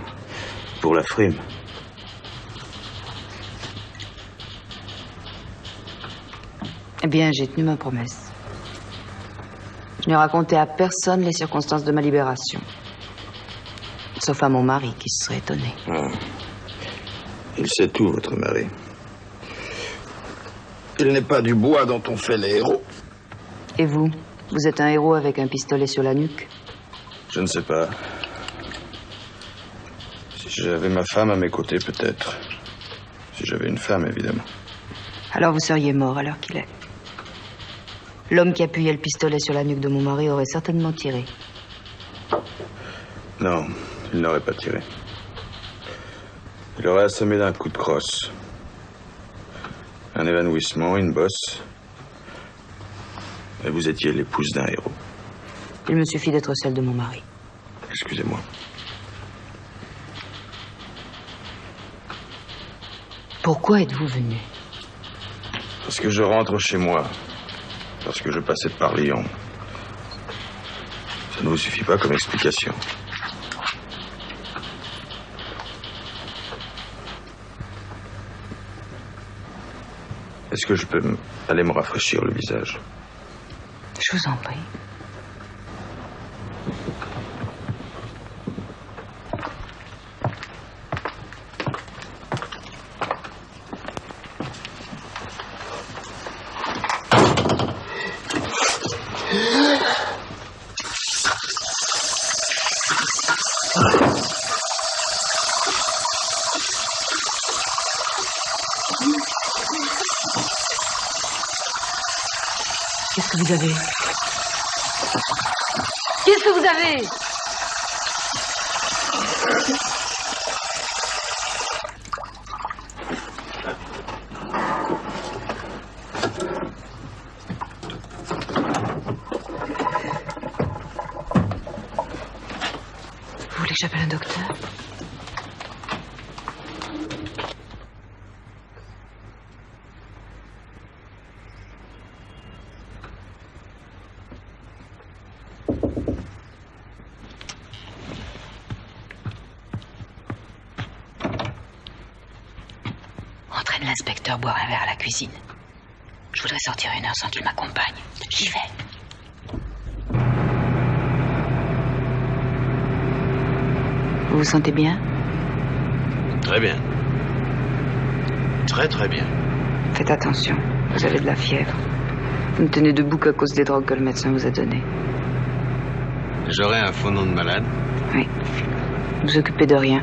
L: Pour la frime.
Q: Eh bien, j'ai tenu ma promesse. Je n'ai raconté à personne les circonstances de ma libération. Sauf à mon mari, qui se serait étonné.
L: Ah. Il sait tout, votre mari. Il n'est pas du bois dont on fait les héros.
Q: Et vous? Vous êtes un héros avec un pistolet sur la nuque?
L: Je ne sais pas. Si j'avais ma femme à mes côtés, peut-être. Si j'avais une femme, évidemment.
Q: Alors vous seriez mort à l'heure qu'il est. L'homme qui appuyait le pistolet sur la nuque de mon mari aurait certainement tiré.
L: Non, il n'aurait pas tiré. Il aurait assommé d'un coup de crosse. Un évanouissement, une bosse. Et vous étiez l'épouse d'un héros.
Q: Il me suffit d'être celle de mon mari.
L: Excusez-moi.
Q: Pourquoi êtes-vous venu?
L: Parce que je rentre chez moi. Parce que je passais par Lyon. Ça ne vous suffit pas comme explication. Est-ce que je peux aller me rafraîchir le visage?
Q: Je vous en prie. Qu'est-ce que vous avez? Qu'est-ce que vous avez? Vous voulez que j'appelle un docteur?
I: l'inspecteur boire un verre à la cuisine. Je voudrais sortir 1 heure sans qu'il m'accompagne. J'y vais. Vous vous sentez bien?
L: Très bien. Très très bien.
Q: Faites attention, vous avez de la fièvre. Vous ne tenez debout qu'à cause des drogues que le médecin vous a données.
L: J'aurai un faux nom de malade?
Q: Oui. Ne vous occupez de rien.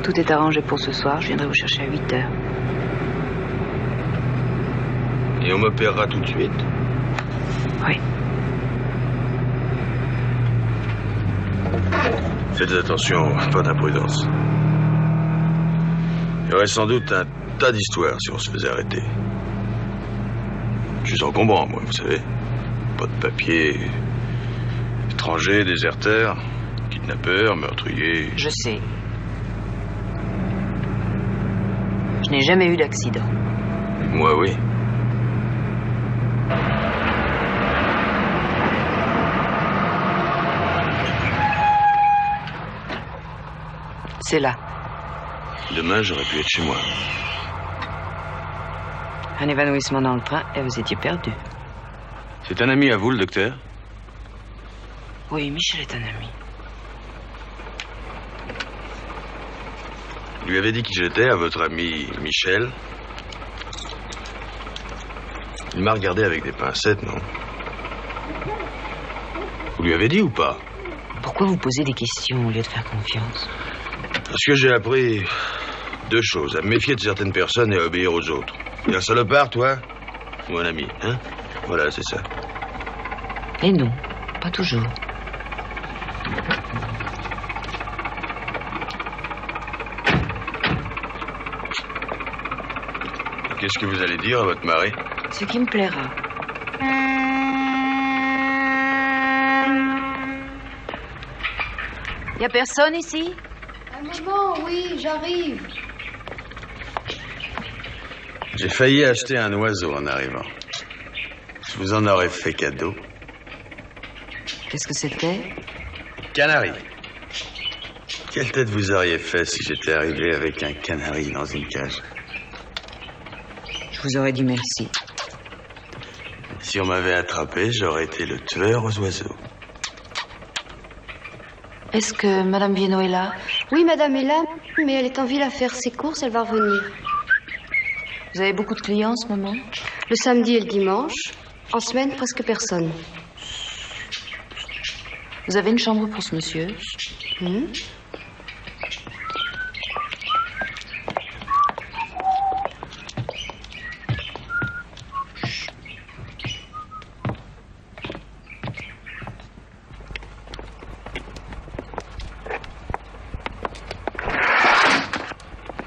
Q: Tout est arrangé pour ce soir. Je viendrai vous chercher à 8 heures.
L: Et on m'opérera tout de suite?
Q: Oui.
L: Faites attention, pas d'imprudence. Il y aurait sans doute un tas d'histoires si on se faisait arrêter. Je suis encombrant, moi, vous savez. Pas de papier. Étranger, déserteur, kidnappeur, meurtrier.
Q: Je sais. Je n'ai jamais eu d'accident.
L: Moi, oui.
Q: C'est là.
L: Demain, j'aurais pu être chez moi.
Q: Un évanouissement dans le train et vous étiez perdu.
L: C'est un ami à vous, le docteur?
Q: Oui, Michel est un ami.
L: Vous lui avez dit qui j'étais à votre ami Michel? Il m'a regardé avec des pincettes, non? Vous lui avez dit ou pas?
Q: Pourquoi vous posez des questions au lieu de faire confiance?
L: Parce que j'ai appris 2 choses. À me méfier de certaines personnes et à obéir aux autres. T'es un salopard, toi? Ou un ami, hein? Voilà, c'est ça.
Q: Et non, pas toujours.
L: Qu'est-ce que vous allez dire à votre mari?
Q: Ce qui me plaira. Y a personne ici?
R: Maman, oui, j'arrive.
L: J'ai failli acheter un oiseau en arrivant. Je vous en aurais fait cadeau.
Q: Qu'est-ce que c'était?
L: Canari. Quelle tête vous auriez fait si j'étais arrivé avec un canari dans une cage?
Q: Je vous aurais dit merci.
L: Si on m'avait attrapé, j'aurais été le tueur aux oiseaux.
Q: Est-ce que Madame Viennot est là?
R: Oui, Madame est là, mais elle est en ville à faire ses courses, elle va revenir.
Q: Vous avez beaucoup de clients en ce moment?
R: Le samedi et le dimanche. En semaine, presque personne.
Q: Vous avez une chambre pour ce monsieur?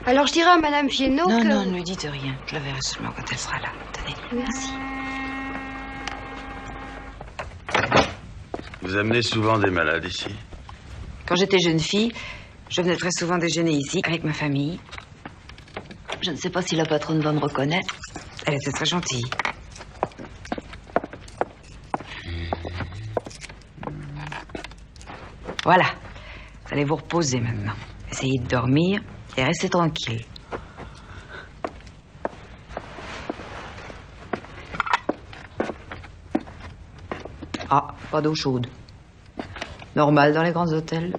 R: Alors je dirai à Madame Viennot
Q: non,
R: que...
Q: Non, ne lui dites rien. Je la verrai seulement quand elle sera là. Tenez.
R: Merci.
L: Vous amenez souvent des malades ici?
Q: Quand j'étais jeune fille, je venais très souvent déjeuner ici avec ma famille. Je ne sais pas si la patronne va me reconnaître. Elle était très gentille. Voilà. Vous allez vous reposer maintenant. Essayez de dormir et restez tranquille. Ah, pas d'eau chaude. Normal dans les grands hôtels.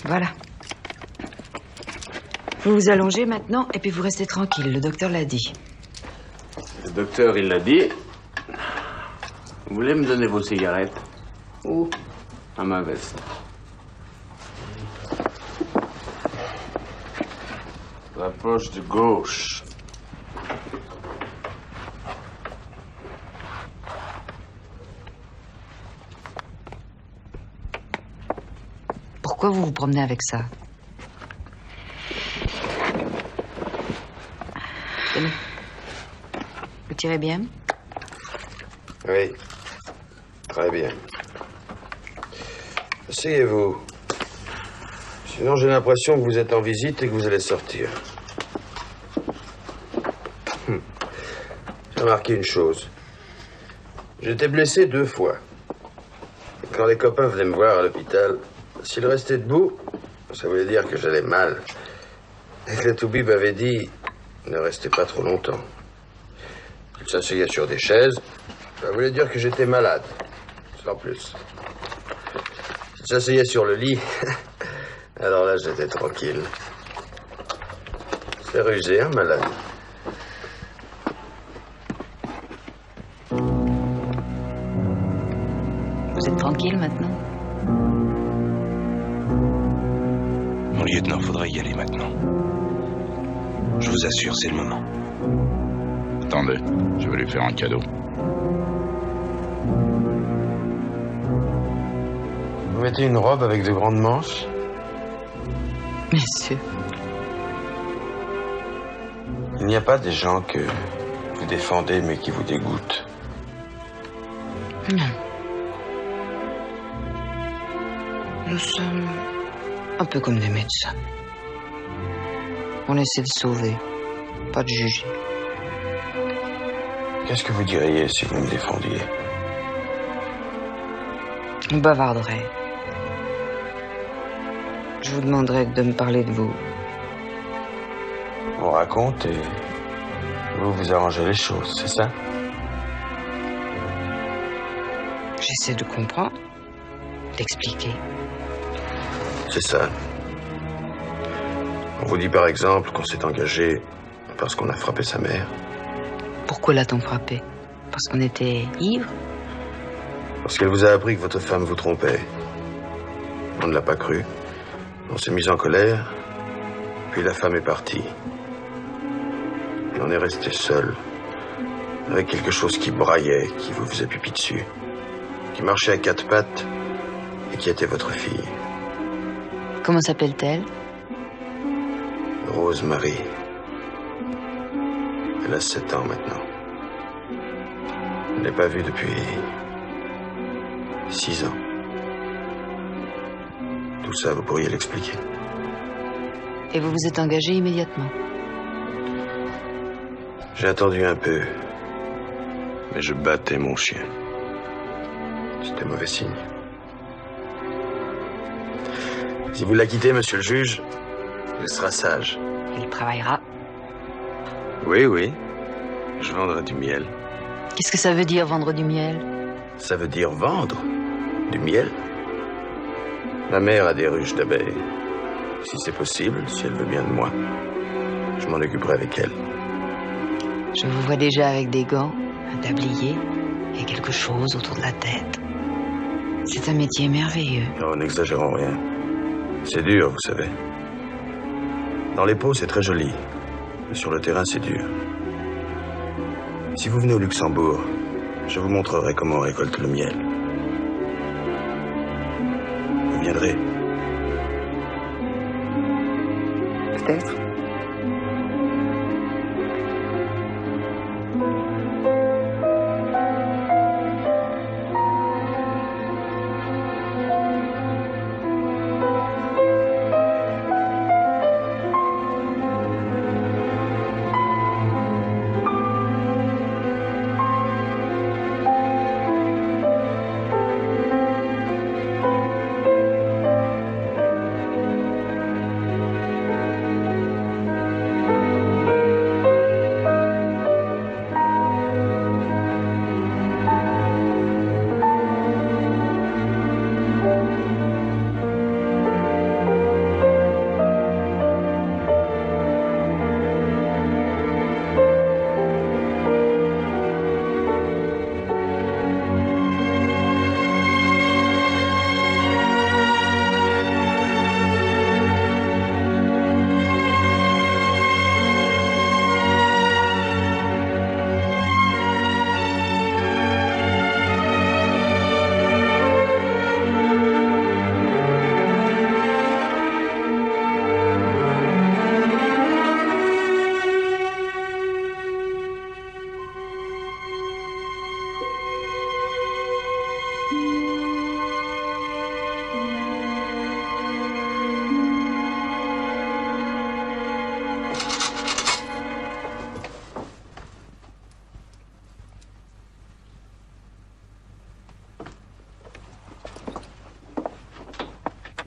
Q: Voilà. Vous vous allongez maintenant et puis vous restez tranquille. Le docteur l'a dit.
L: Le docteur, il l'a dit. Vous voulez me donner vos cigarettes?
Q: Où?
L: À ma veste. La poche de gauche.
Q: Pourquoi vous vous promenez avec ça? Tenez. Vous tirez bien?
L: Oui. Très bien. Asseyez-vous. Sinon, j'ai l'impression que vous êtes en visite et que vous allez sortir. J'ai remarqué une chose. J'étais blessé 2 fois. Et quand les copains venaient me voir à l'hôpital, s'ils restaient debout, ça voulait dire que j'allais mal. Et le Toubib avait dit, ne restez pas trop longtemps. Il s'asseyait sur des chaises, ça voulait dire que j'étais malade, sans plus. Il s'asseyait sur le lit, alors là j'étais tranquille. C'est rusé, hein, malade.
Q: Vous êtes tranquille maintenant?
N: Mon lieutenant, faudrait y aller maintenant. Je vous assure, c'est le moment.
B: Attendez, je vais lui faire un cadeau.
L: Vous mettez une robe avec de grandes manches?
Q: Monsieur.
L: Il n'y a pas des gens que vous défendez mais qui vous dégoûtent?
Q: Non. Nous sommes un peu comme des médecins. On essaie de sauver, pas de juger.
L: Qu'est-ce que vous diriez si vous me défendiez?
Q: On bavarderait. Je vous demanderais de me parler de vous.
L: On raconte et vous arrangez les choses, c'est ça?
Q: J'essaie de comprendre, d'expliquer.
L: C'est ça. On vous dit par exemple qu'on s'est engagé parce qu'on a frappé sa mère.
Q: Pourquoi l'a-t-on frappé? Parce qu'on était ivres?
L: Parce qu'elle vous a appris que votre femme vous trompait. On ne l'a pas cru. On s'est mis en colère, puis la femme est partie. Et on est resté seul, avec quelque chose qui braillait, qui vous faisait pipi dessus, qui marchait à quatre pattes et qui était votre fille.
Q: Comment s'appelle-t-elle?
L: Rose-Marie. Elle a 7 ans maintenant. Je ne l'ai pas vue depuis 6 ans. Tout ça, vous pourriez l'expliquer.
Q: Et vous vous êtes engagé immédiatement?
L: J'ai attendu un peu, mais je battais mon chien. C'était mauvais signe. Si vous la quittez, monsieur le juge, il sera sage.
Q: Il travaillera.
L: Oui, oui. Je vendrai du miel.
Q: Qu'est-ce que ça veut dire, vendre du miel?
L: Ça veut dire vendre du miel. Ma mère a des ruches d'abeilles. Si c'est possible, si elle veut bien de moi, je m'en occuperai avec elle.
Q: Je vous vois déjà avec des gants, un tablier et quelque chose autour de la tête. C'est un métier merveilleux.
L: Non, n'exagérons rien. C'est dur, vous savez. Dans les pots, c'est très joli. Mais sur le terrain, c'est dur. Si vous venez au Luxembourg, je vous montrerai comment on récolte le miel. Vous viendrez?
Q: Peut-être.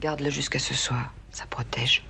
Q: Garde-le jusqu'à ce soir, ça protège.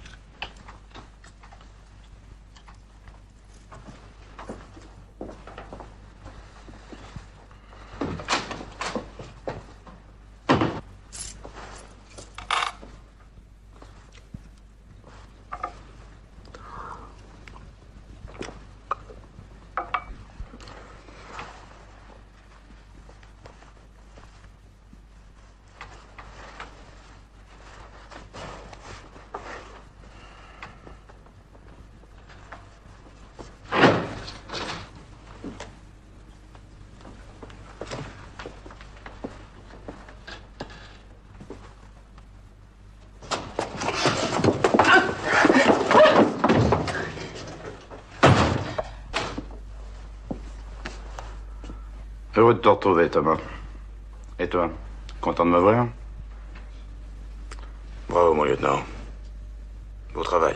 B: Heureux de te retrouver, Thomas. Et toi, content de me voir?
L: Bravo, mon lieutenant. Beau travail.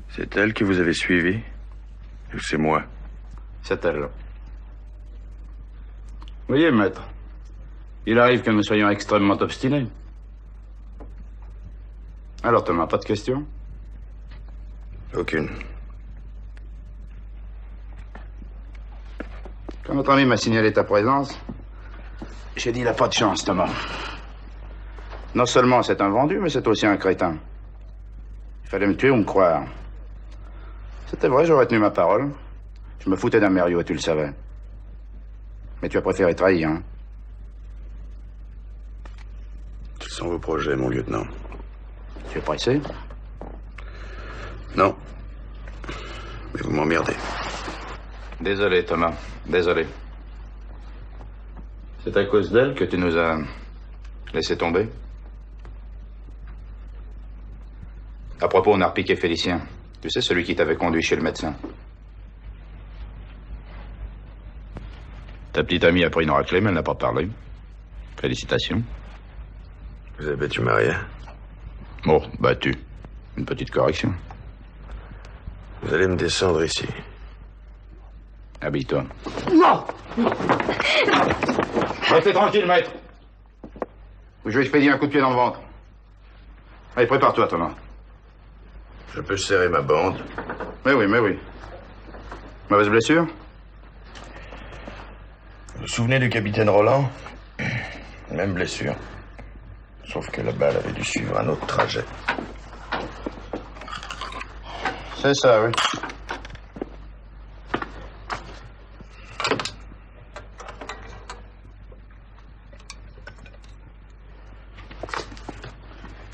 A: C'est elle que vous avez suivie? Ou c'est moi?
B: C'est elle. Voyez, maître, il arrive que nous soyons extrêmement obstinés. Alors, Thomas, pas de questions?
L: Aucune.
B: Quand notre ami m'a signalé ta présence, j'ai dit, il n'a pas de chance, Thomas. Non seulement c'est un vendu, mais c'est aussi un crétin. Il fallait me tuer ou me croire. C'était vrai, j'aurais tenu ma parole. Je me foutais d'un Mériot, et tu le savais. Mais tu as préféré trahir, hein?
L: Quels sont vos projets, mon lieutenant?
B: Tu es pressé?
L: Non. Mais vous m'emmerdez.
B: Désolé, Thomas. Désolé. C'est à cause d'elle que tu nous as laissé tomber? À propos, on a repiqué Félicien. Tu sais, celui qui t'avait conduit chez le médecin. Ta petite amie a pris une raclée, mais elle n'a pas parlé. Félicitations.
L: Vous avez battu Maria?
B: Bon, battu. Une petite correction.
L: Vous allez me descendre ici.
B: Habille-toi.
R: Non!
B: Restez tranquille, maître. Ou je vais expédier un coup de pied dans le ventre. Allez, prépare-toi, Thomas.
L: Je peux serrer ma bande?
B: Mais oui, mais oui. Mauvaise blessure?
L: Vous vous souvenez du capitaine Roland? Même blessure. Sauf que la balle avait dû suivre un autre trajet.
B: C'est ça, oui.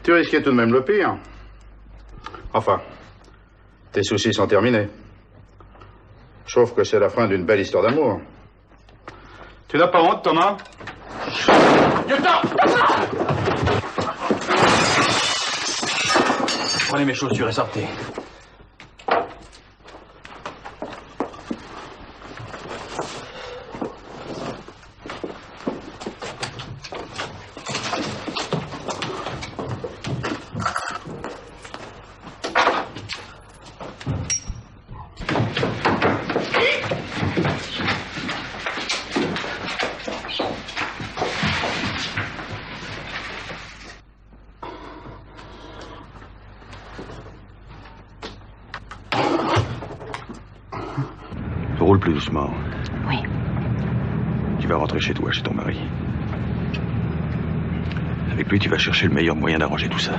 B: Tu risquais tout de même le pire. Enfin, tes soucis sont terminés. Sauf que c'est la fin d'une belle histoire d'amour. Tu n'as pas honte, Thomas?
E: Lieutenant! Prenez mes chaussures et sortez.
L: Roule plus doucement.
Q: Oui.
L: Tu vas rentrer chez toi, chez ton mari. Avec lui, tu vas chercher le meilleur moyen d'arranger tout ça.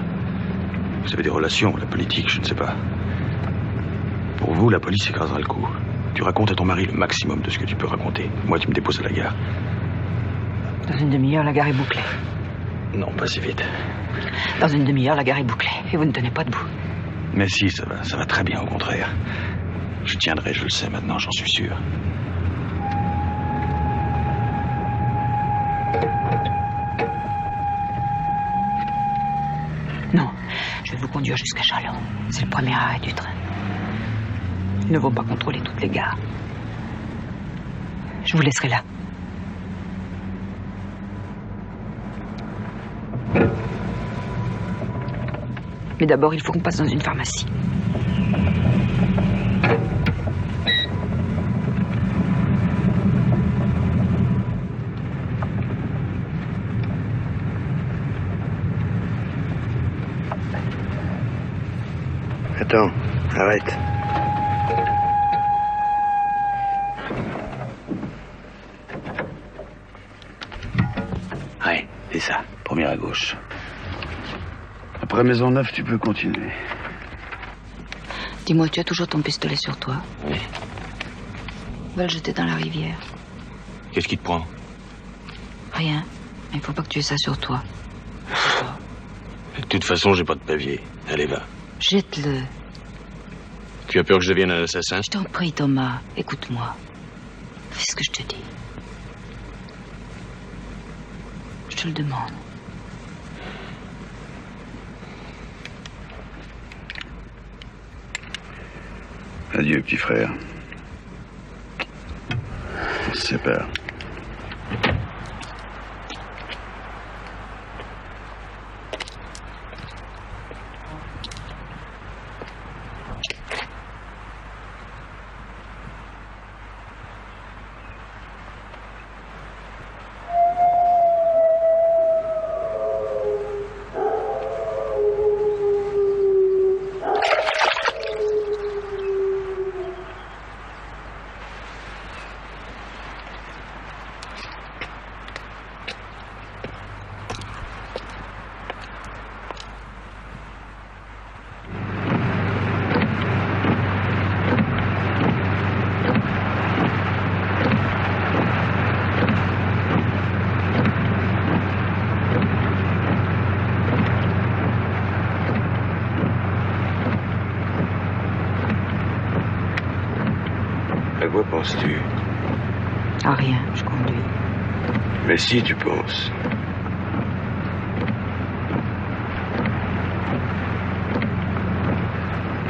L: Vous avez des relations, la politique, je ne sais pas. Pour vous, la police écrasera le coup. Tu racontes à ton mari le maximum de ce que tu peux raconter. Moi, tu me déposes à la gare.
Q: Dans une demi-heure, la gare est bouclée.
L: Non, pas si vite.
Q: Dans une demi-heure, la gare est bouclée. Et vous ne tenez pas debout.
L: Mais si, ça va très bien, au contraire. Je tiendrai, je le sais maintenant, j'en suis sûr.
Q: Non, je vais vous conduire jusqu'à Châlons. C'est le premier arrêt du train. Il ne vaut pas contrôler toutes les gares. Je vous laisserai là. Mais d'abord, il faut qu'on passe dans une pharmacie.
L: Attends, arrête.
A: Ouais, c'est ça. Première à gauche. Après Maisonneuve, tu peux continuer.
Q: Dis-moi, tu as toujours ton pistolet sur toi?
A: Oui.
Q: Va le jeter dans la rivière.
A: Qu'est-ce qui te prend?
Q: Rien. Mais il faut pas que tu aies ça sur toi.
A: De toute façon, j'ai pas de papier. Allez, va.
Q: Jette-le.
A: Tu as peur que je devienne un assassin?
Q: Je t'en prie, Thomas. Écoute-moi. Fais ce que je te dis. Je te le demande.
A: Adieu, petit frère.
K: C'est peur. À quoi penses-tu?
Q: À rien, je conduis.
K: Mais si tu penses.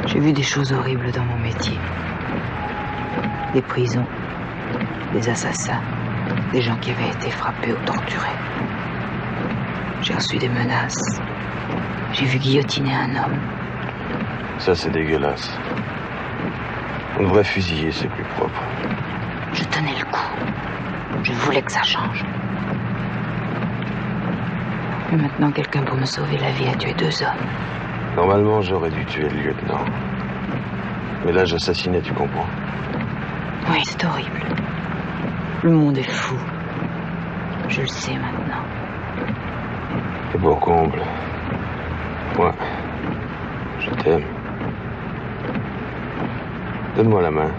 Q: J'ai vu des choses horribles dans mon métier. Des prisons, des assassins, des gens qui avaient été frappés ou torturés. J'ai reçu des menaces. J'ai vu guillotiner un homme.
K: Ça, c'est dégueulasse. On devrait fusiller, c'est plus propre.
Q: Je tenais le coup. Je voulais que ça change. Mais maintenant, quelqu'un pour me sauver la vie a tué 2 hommes.
K: Normalement, j'aurais dû tuer le lieutenant. Mais là, j'assassinais, tu comprends?
Q: Oui, c'est horrible. Le monde est fou. Je le sais maintenant.
K: Et pour comble, moi, je t'aime. Donne-moi la main.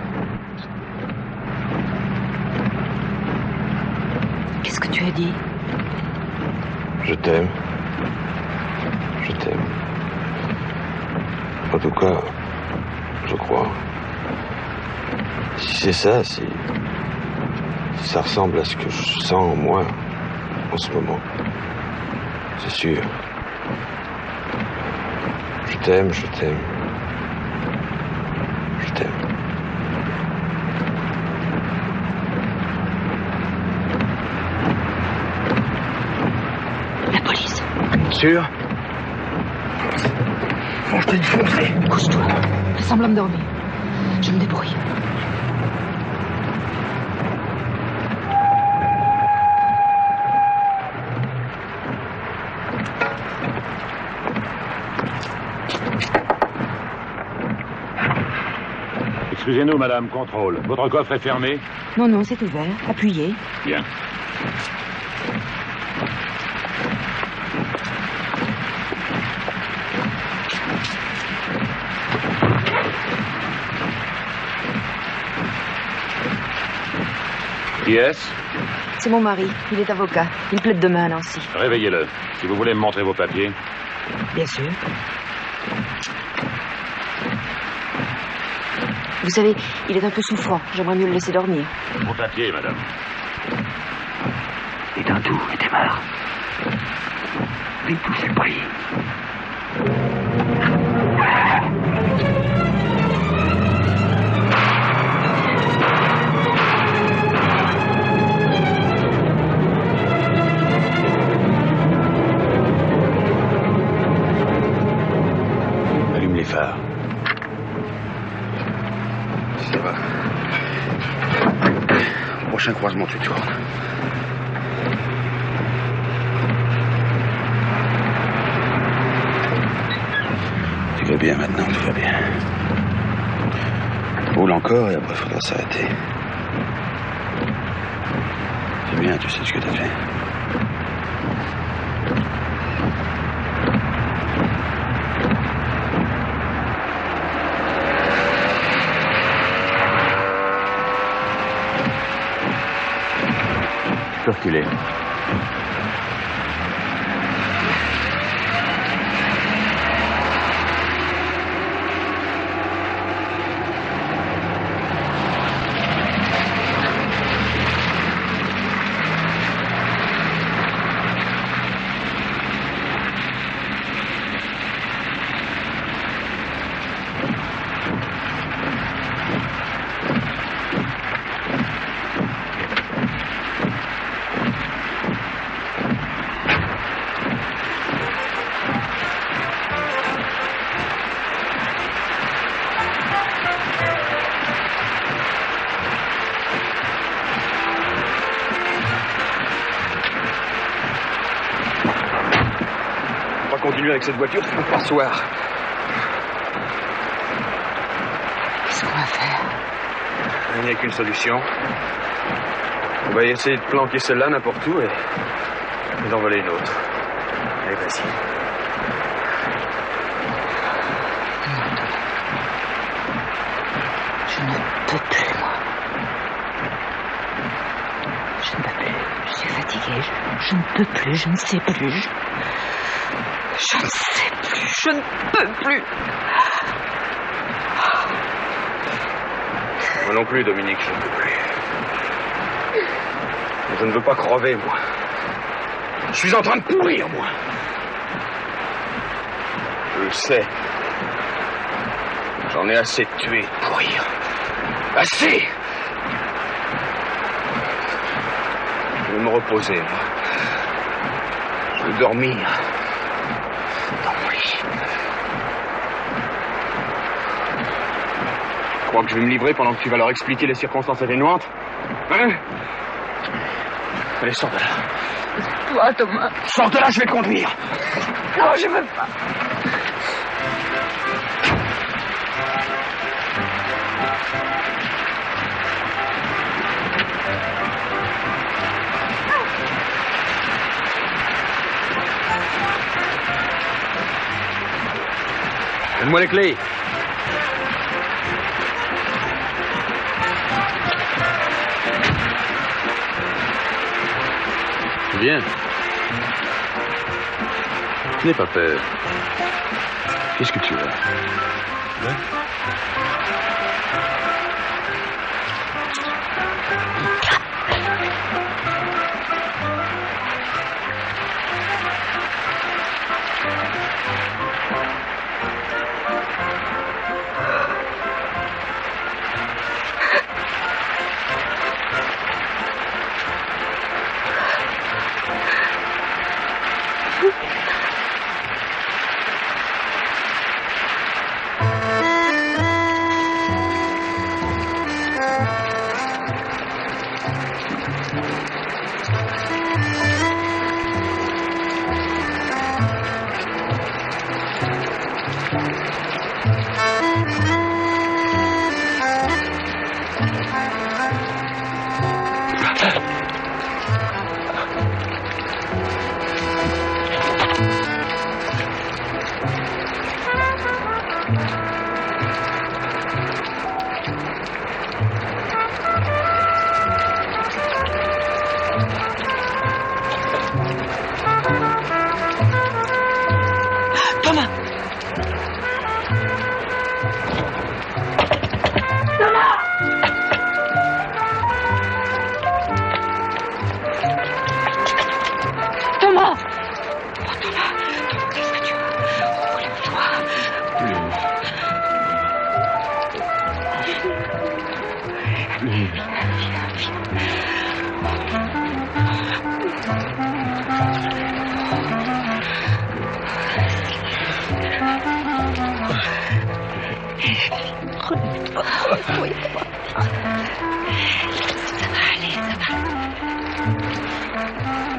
Q: Qu'est-ce que tu as dit?
K: Je t'aime. Je t'aime. En tout cas, je crois. Si c'est ça, si ça ressemble à ce que je sens en moi en ce moment, c'est sûr. Je t'aime, je t'aime. Je t'aime.
Q: La police.
K: Sûr?
Q: Bon, je t'ai défoncé. Couche-toi. Fais semblant de dormir. Je me débrouille.
S: Excusez-nous, madame, contrôle. Votre coffre est fermé?
Q: Non, non, c'est ouvert. Appuyez.
S: Bien. Qui est-ce?
Q: C'est mon mari. Il est avocat. Il plaide demain à Nancy.
S: Réveillez-le. Si vous voulez me montrer vos papiers.
Q: Bien sûr. Vous savez, il est un peu souffrant. J'aimerais mieux le laisser dormir.
S: Vos papiers, madame.
N: Et d'un tout, il démarre. Mais tout s'est pris.
K: Allume les phares. Ça va. Prochain croisement, tu tournes. Tout va bien maintenant, tout va bien. Roule encore et après, faudra s'arrêter. C'est bien, tu sais ce que t'as fait. Tu peux reculer.
T: continuer avec cette voiture par soir.
Q: Qu'est-ce qu'on va faire?
T: Il n'y a qu'une solution. On va essayer de planquer celle-là n'importe où et d'en voler une autre. Allez, vas-y.
Q: Je ne peux plus, moi. Je ne peux plus. Je suis fatiguée. Je ne peux plus. Je ne sais plus. Je ne sais plus. Je ne peux plus.
T: Moi non plus, Dominique, je ne peux plus. Je ne veux pas crever, moi. Je suis en train de pourrir, moi. Je le sais. J'en ai assez de tuer, de pourrir. Assez! Je veux me reposer, moi. Je veux dormir. Dans mon lit. Tu crois que je vais me livrer pendant que tu vas leur expliquer les circonstances atténuantes? Hein? Allez, sors de là.
Q: Toi, Thomas.
T: Sors de là, je vais te conduire.
Q: Non, je veux pas.
T: Donne-moi les clés. Viens. N'aie pas peur. Qu'est-ce que tu as? Hein?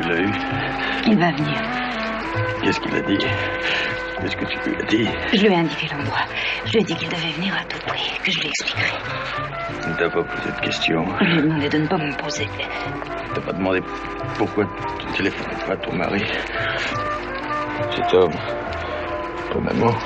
T: Tu l'as eu?
Q: Il va venir.
T: Qu'est-ce qu'il a dit? Qu'est-ce que tu lui as dit?
Q: Je lui ai indiqué l'endroit. Je lui ai dit qu'il devait venir à tout prix, que je lui expliquerai.
T: Tu ne t'as pas posé de questions.
Q: Je lui ai demandé de ne pas me poser.
T: T'as pas demandé pourquoi tu ne téléphonais pas à ton mari? Cet homme, ton amant.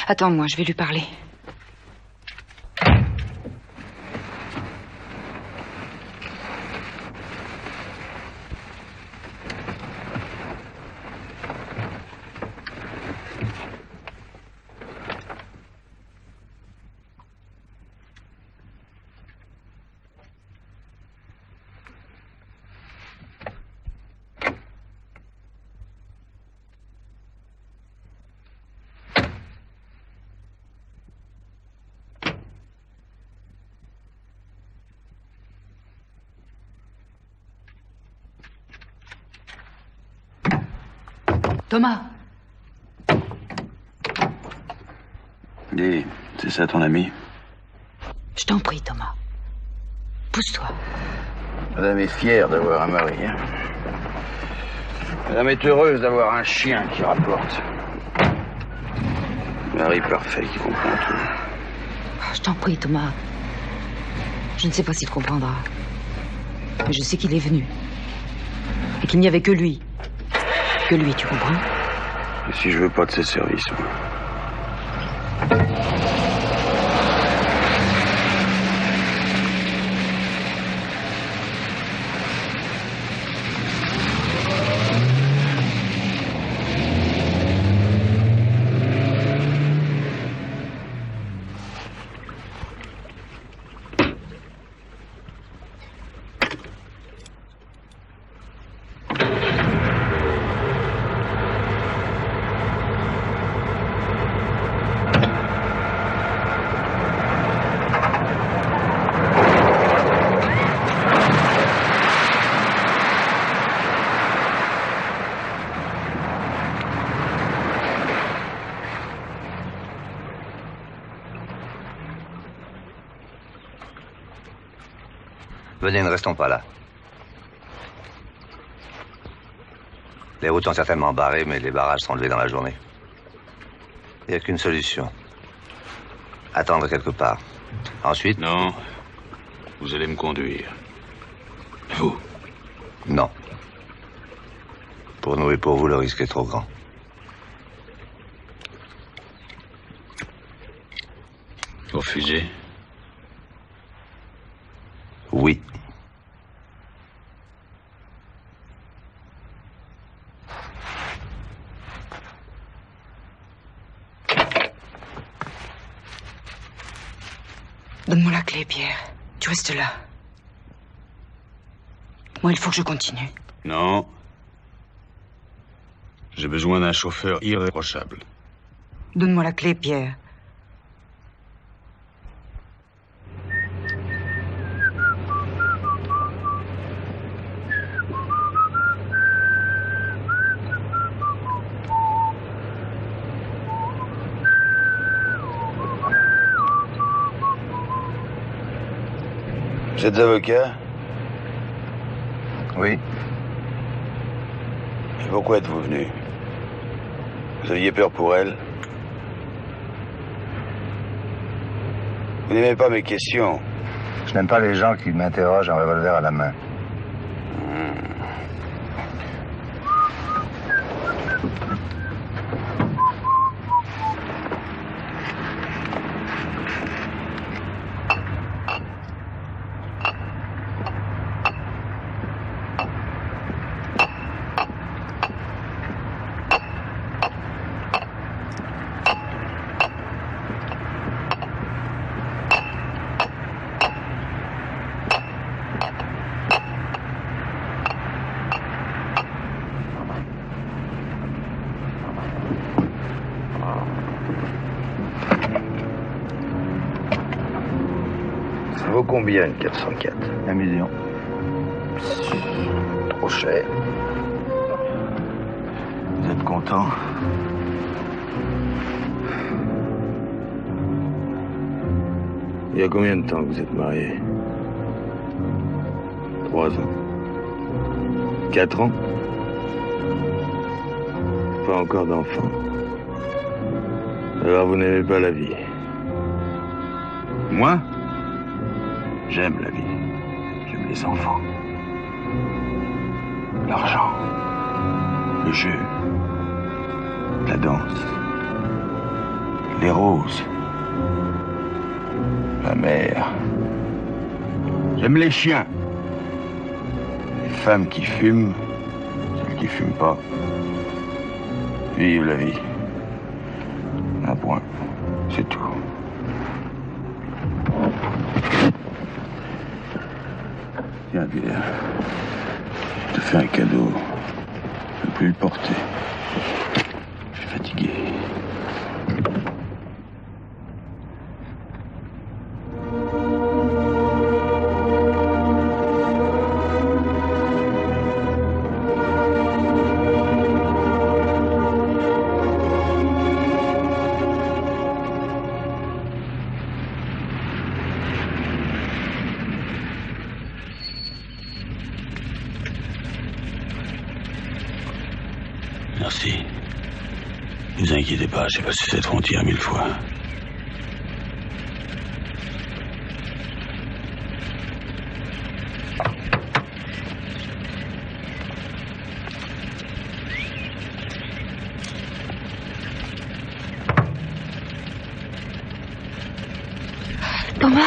Q: Attends-moi, je vais lui parler. Thomas.
A: Dis, c'est ça ton ami?
Q: Je t'en prie, Thomas. Pousse-toi.
B: Madame est fière d'avoir un mari. Hein. Madame est heureuse d'avoir un chien qui rapporte. Mari parfait qui comprend tout.
Q: Je t'en prie, Thomas. Je ne sais pas s'il comprendra. Mais je sais qu'il est venu. Et qu'il n'y avait que lui. Que lui, tu comprends?
A: Et si je veux pas de ses services, moi?
K: Venez, ne restons pas là. Les routes sont certainement barrées, mais les barrages seront levés dans la journée. Il n'y a qu'une solution. Attendre quelque part. Ensuite...
S: Non. Vous allez me conduire. Vous?
K: Non. Pour nous et pour vous, le risque est trop grand.
S: Vous refusez?
K: Oui.
Q: Donne-moi la clé, Pierre. Tu restes là. Moi, il faut que je continue.
S: Non. J'ai besoin d'un chauffeur irréprochable.
Q: Donne-moi la clé, Pierre.
B: Vous êtes avocat?
K: Oui.
B: Et pourquoi êtes-vous venu? Vous aviez peur pour elle? Vous n'aimez pas mes questions?
K: Je n'aime pas les gens qui m'interrogent un revolver à la main.
B: Ça vaut combien, une 404?
K: 1 million.
B: Trop cher.
K: Vous êtes content?
A: Il y a combien de temps que vous êtes mariés? 3 ans. 4 ans? Pas encore d'enfant. Alors vous n'aimez pas la vie? Moi? J'aime la vie. J'aime les enfants. L'argent. Le jeu. La danse. Les roses. La mer. J'aime les chiens. Les femmes qui fument. Celles qui fument pas. Vive la vie. Un point. C'est tout. Tiens, Pierre. Je te fais un cadeau. Je ne peux plus le porter. Je suis fatigué.
S: Merci. Ne vous inquiétez pas, j'ai passé cette frontière 1000 fois.
I: Thomas!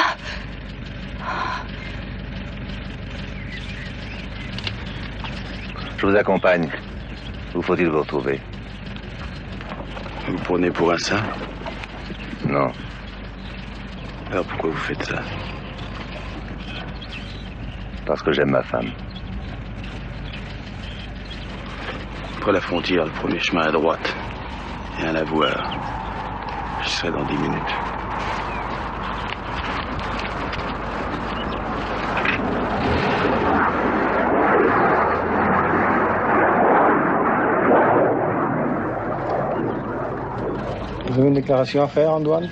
K: Je vous accompagne. Où faut-il vous retrouver?
S: Vous prenez pour un saint?
K: Non.
S: Alors pourquoi vous faites ça?
K: Parce que j'aime ma femme.
S: Après la frontière, le premier chemin à droite. Il y a un lavoir. Je serai dans 10 minutes.
P: Vous avez une déclaration à faire en douane?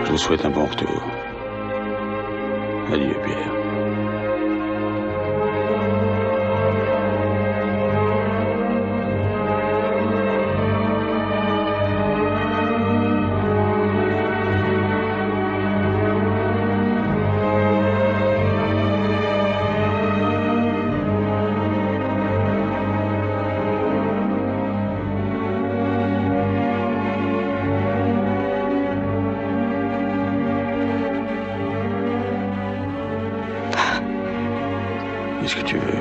S: Je vous souhaite un bon retour. Adieu, Pierre. Qu'est-ce que tu veux?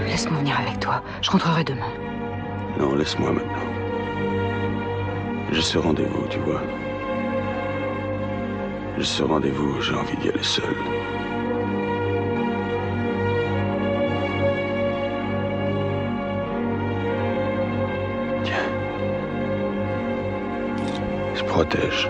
Q: Laisse-moi venir avec toi. Je rentrerai demain.
S: Non, laisse-moi maintenant. J'ai ce rendez-vous, tu vois. J'ai ce rendez-vous, j'ai envie d'y aller seul. Tiens. Se protège.